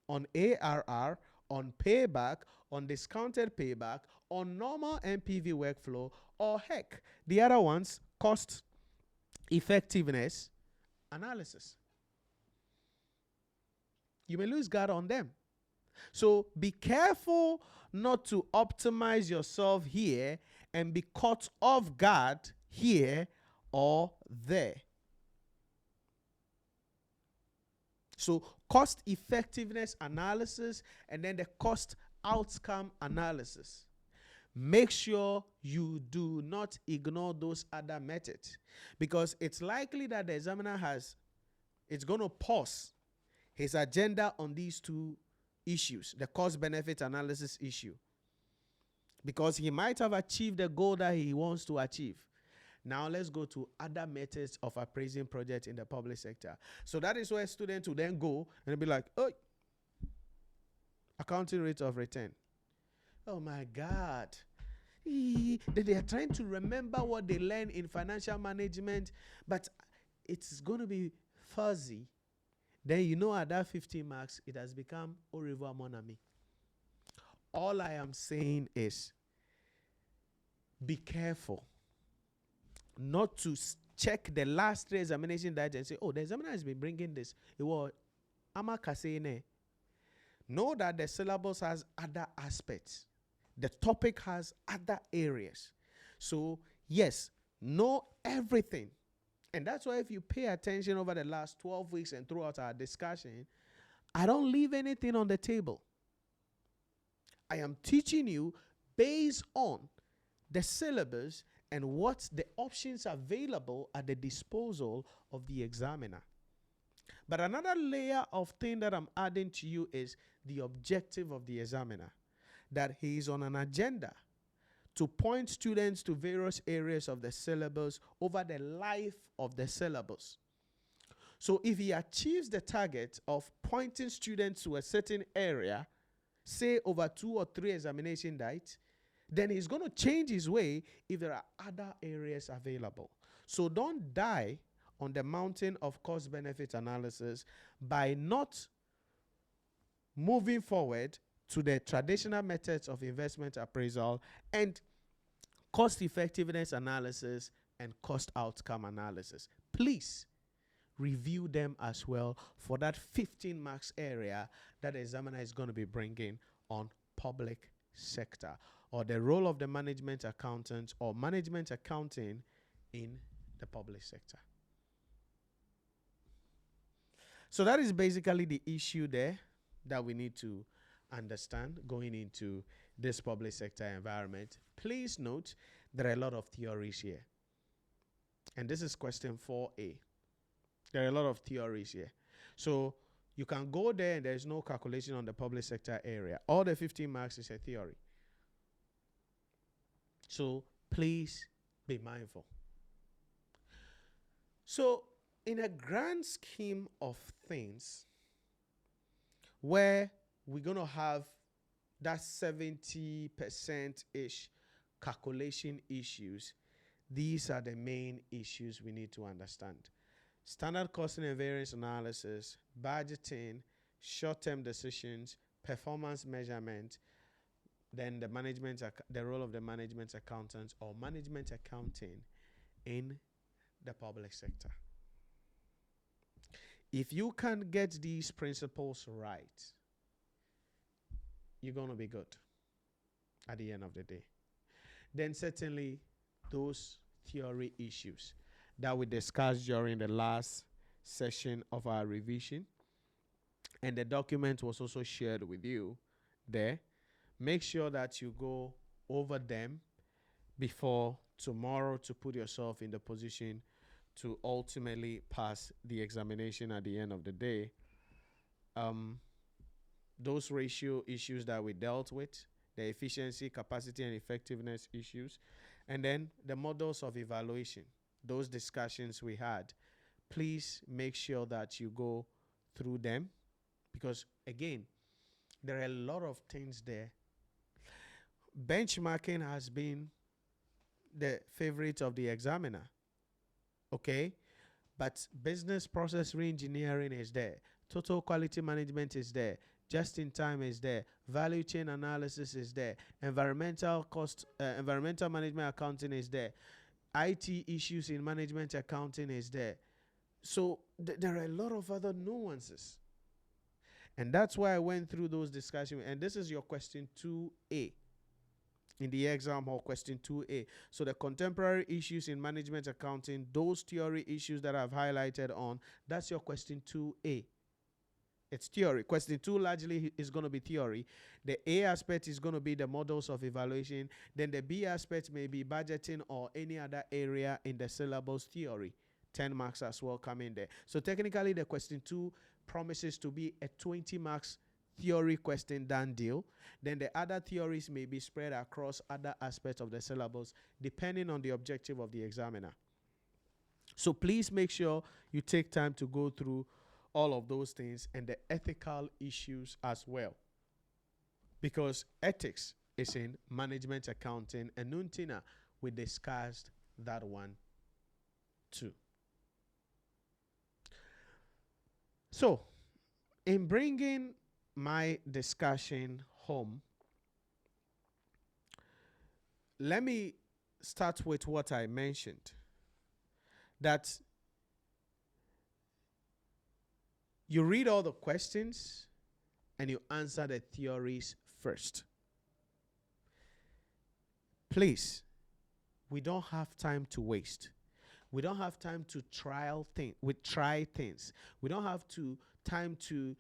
Speaker 1: on ARR, on payback, on discounted payback, on normal NPV workflow, or heck, the other ones, cost effectiveness analysis. You may lose guard on them. So be careful not to optimize yourself here and be caught off guard here or there. So cost effectiveness analysis and then the cost outcome analysis. Make sure you do not ignore those other methods, because it's likely that the examiner it's going to pause his agenda on these 2 issues, the cost benefit analysis issue, because he might have achieved the goal that he wants to achieve. Now let's go to other methods of appraising projects in the public sector. So that is where students will then go and be like, oh, accounting rate of return. Oh my God. They are trying to remember what they learned in financial management, but it's going to be fuzzy. Then you know at that 15 marks, it has become au revoir mon ami. All I am saying is be careful not to check the last 3 examination data and say, oh, the examiner has been bringing this. It was Amakasene. Know that the syllabus has other aspects. The topic has other areas. So, yes, know everything. And that's why if you pay attention over the last 12 weeks and throughout our discussion, I don't leave anything on the table. I am teaching you based on the syllabus and what's the options available at the disposal of the examiner. But another layer of thing that I'm adding to you is the objective of the examiner, that he is on an agenda to point students to various areas of the syllabus over the life of the syllabus. So if he achieves the target of pointing students to a certain area, say over 2 or 3 examination dates, then he's going to change his way if there are other areas available. So don't die on the mountain of cost-benefit analysis by not moving forward to the traditional methods of investment appraisal and cost effectiveness analysis and cost outcome analysis. Please review them as well for that 15 marks area that the examiner is going to be bringing on public sector, or the role of the management accountant or management accounting in the public sector. So that is basically the issue there that we need to understand going into this public sector environment. Please note there are a lot of theories here. And this is question 4A. There are a lot of theories here. So you can go there and there's no calculation on the public sector area. All the 15 marks is a theory. So please be mindful. So in a grand scheme of things, where we're going to have that 70%-ish calculation issues, these are the main issues we need to understand. Standard costing and variance analysis, budgeting, short-term decisions, performance measurement, then the role of the management accountant or management accounting in the public sector. If you can get these principles right, you're going to be good at the end of the day. Then certainly those theory issues that we discussed during the last session of our revision, and the document was also shared with you there. Make sure that you go over them before tomorrow to put yourself in the position to ultimately pass the examination at the end of the day. Those ratio issues that we dealt with, the efficiency, capacity, and effectiveness issues, and then the models of evaluation, those discussions we had, please make sure that you go through them, because again, there are a lot of things there. Benchmarking has been the favorite of the examiner, okay? But business process reengineering is there. Total quality management is there. Just in time is there. Value chain analysis is there. Environmental management accounting is there. IT issues in management accounting is there. So there are a lot of other nuances. And that's why I went through those discussions. And this is your question 2A. In the exam hall, question 2A. So the contemporary issues in management accounting, those theory issues that I've highlighted on, that's your question 2A. It's theory. Question 2 largely is going to be theory. The A aspect is going to be the models of evaluation. Then the B aspect may be budgeting or any other area in the syllabus theory. 10 marks as well come in there. So technically the question 2 promises to be a 20 marks theory question done deal. Then the other theories may be spread across other aspects of the syllabus depending on the objective of the examiner. So please make sure you take time to go through all of those things and the ethical issues as well, because ethics is in management accounting, and Nuntina, we discussed that one too. So in bringing my discussion home, let me start with what I mentioned, that you read all the questions and you answer the theories first. Please, we don't have time to waste. We don't have time to try things. We don't have time to,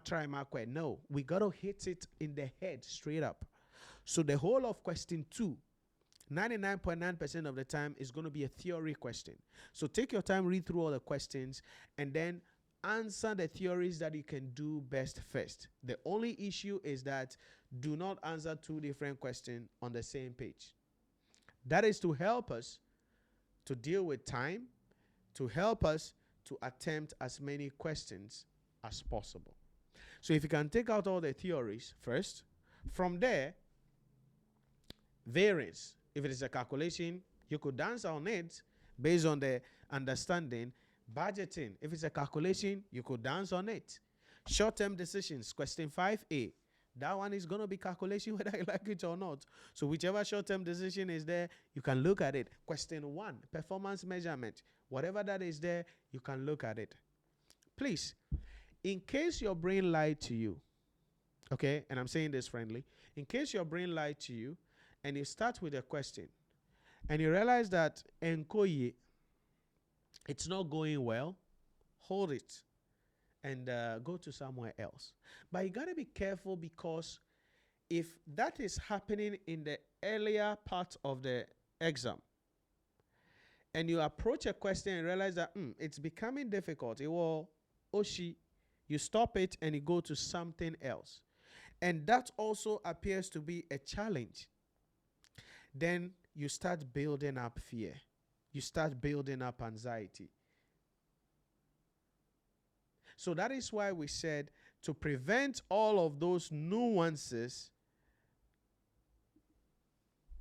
Speaker 1: try, my quit. No, we got to hit it in the head straight up. So the whole of question 2, 99.9% of the time is going to be a theory question. So take your time, read through all the questions, and then answer the theories that you can do best first. The only issue is that do not answer 2 different questions on the same page. That is to help us to deal with time, to help us to attempt as many questions as possible. So if you can take out all the theories first, from there, variance. If it is a calculation, you could answer on it based on the understanding. Budgeting. If it's a calculation, you could dance on it. Short-term decisions. Question 5A. That one is going to be calculation whether you like it or not. So whichever short-term decision is there, you can look at it. Question 1. Performance measurement. Whatever that is there, you can look at it. Please, in case your brain lied to you, okay, and I'm saying this friendly, in case your brain lied to you, and you start with a question, and you realize that enkoye, it's not going well, hold it and go to somewhere else. But you got to be careful, because if that is happening in the earlier part of the exam, and you approach a question and realize that it's becoming difficult, you stop it and you go to something else. And that also appears to be a challenge. Then you start building up fear. You start building up anxiety. So that is why we said, to prevent all of those nuances,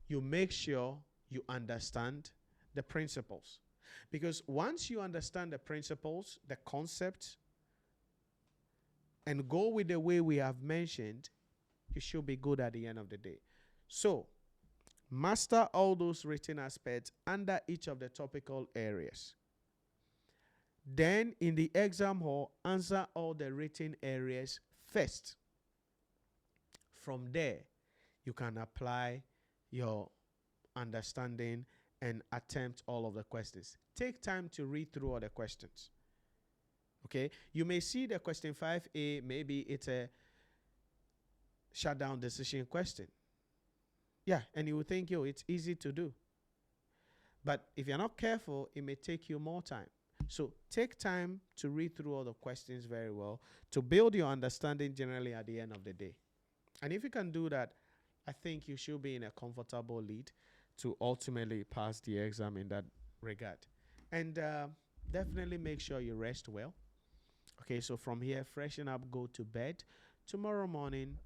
Speaker 1: you make sure you understand the principles. Because once you understand the principles, the concepts, and go with the way we have mentioned, you should be good at the end of the day. So, master all those written aspects under each of the topical areas. Then, in the exam hall, answer all the written areas first. From there, you can apply your understanding and attempt all of the questions. Take time to read through all the questions. Okay? You may see the question 5A, maybe it's a shutdown decision question. Yeah, and you will think, it's easy to do. But if you're not careful, it may take you more time. So take time to read through all the questions very well, to build your understanding generally at the end of the day. And if you can do that, I think you should be in a comfortable lead to ultimately pass the exam in that regard. And definitely make sure you rest well. Okay, so from here, freshen up, go to bed. Tomorrow morning,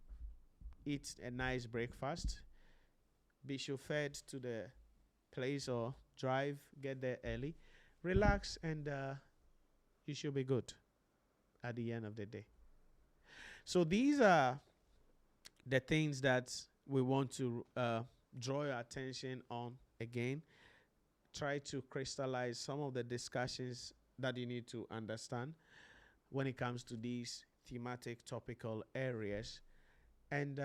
Speaker 1: eat a nice breakfast. Be chauffeured to the place or drive, get there early. Relax, and you should be good at the end of the day. So these are the things that we want to draw your attention on again. Try to crystallize some of the discussions that you need to understand when it comes to these thematic topical areas. And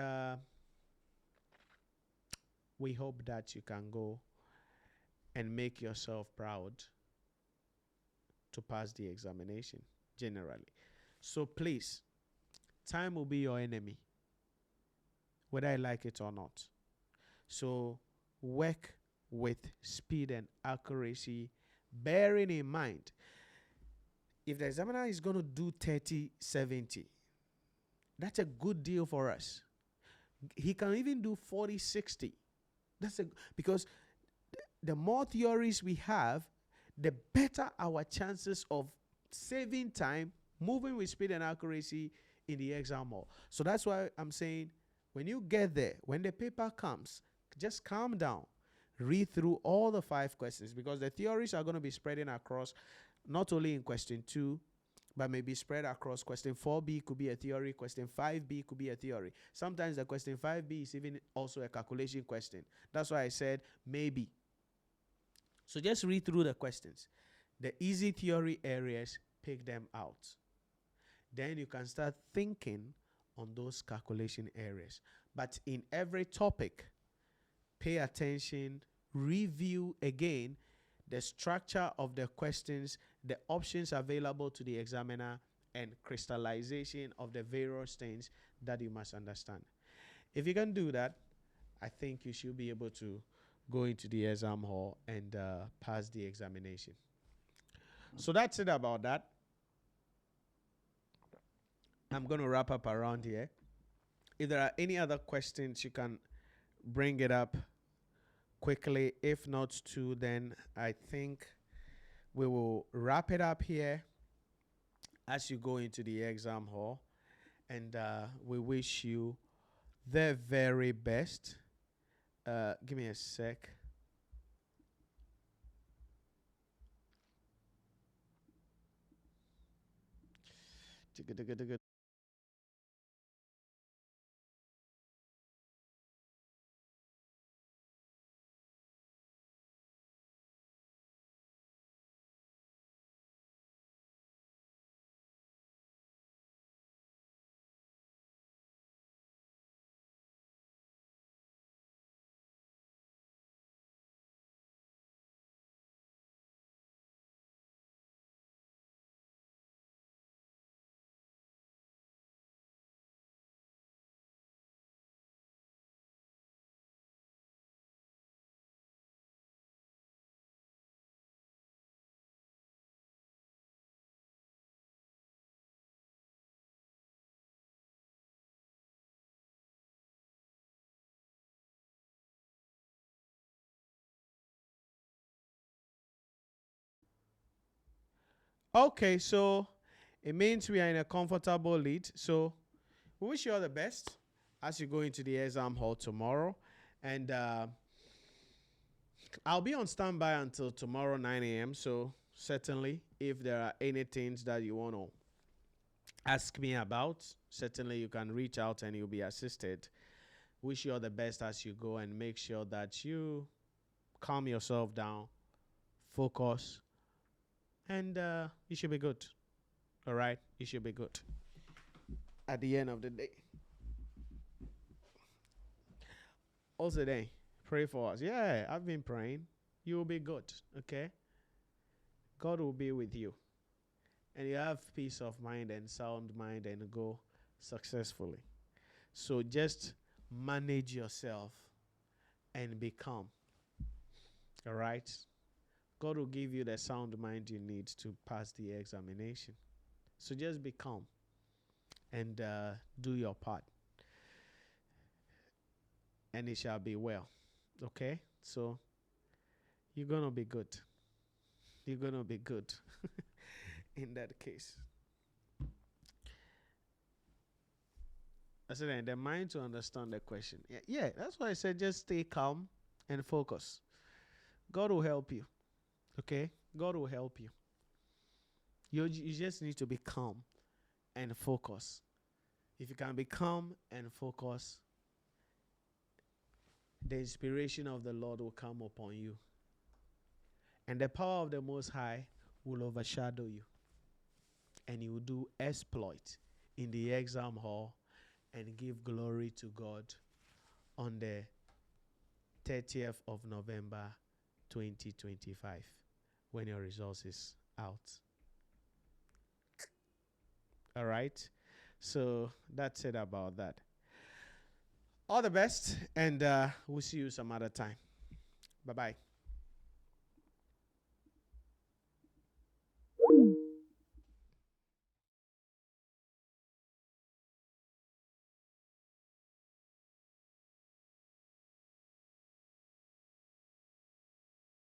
Speaker 1: we hope that you can go and make yourself proud to pass the examination generally. So please, time will be your enemy, whether I like it or not. So work with speed and accuracy, bearing in mind, if the examiner is going to do 30-70, that's a good deal for us. He can even do 40-60. Because the more theories we have, the better our chances of saving time, moving with speed and accuracy in the exam hall. So that's why I'm saying, when you get there, when the paper comes, just calm down. Read through all the 5 questions, because the theories are going to be spreading across not only in question 2, but maybe spread across. Question 4B could be a theory. Question 5B could be a theory. Sometimes the question 5B is even also a calculation question. That's why I said maybe. So just read through the questions. The easy theory areas, pick them out. Then you can start thinking on those calculation areas. But in every topic, pay attention, review again the structure of the questions, the options available to the examiner, and crystallization of the various things that you must understand. If you can do that, I think you should be able to go into the exam hall and pass the examination. So that's it about that. I'm going to wrap up around here. If there are any other questions, you can bring it up quickly. If not to, then I think we will wrap it up here as you go into the exam hall. And we wish you the very best. Give me a sec. Okay, so it means we are in a comfortable lead. So we wish you all the best as you go into the exam hall tomorrow. And I'll be on standby until tomorrow 9 a.m. So certainly, if there are any things that you want to ask me about, certainly you can reach out and you'll be assisted. Wish you all the best as you go, and make sure that you calm yourself down, focus, and you should be good. All right? You should be good at the end of the day. Also, then, pray for us. Yeah, I've been praying. You will be good. Okay? God will be with you. And you have peace of mind and sound mind and go successfully. So just manage yourself and be calm. All right? God will give you the sound mind you need to pass the examination. So just be calm and do your part. And it shall be well. Okay? So you're going to be good. You're going to be good in that case. I said, the mind to understand the question. Yeah, that's why I said just stay calm and focus. God will help you. Okay? God will help you. You just need to be calm and focus. If you can be calm and focus, the inspiration of the Lord will come upon you. And the power of the Most High will overshadow you. And you will do exploit in the exam hall and give glory to God on the 30th of November 2025 when your results is out. All right? So that's it about that. All the best, and we'll see you some other time. Bye-bye.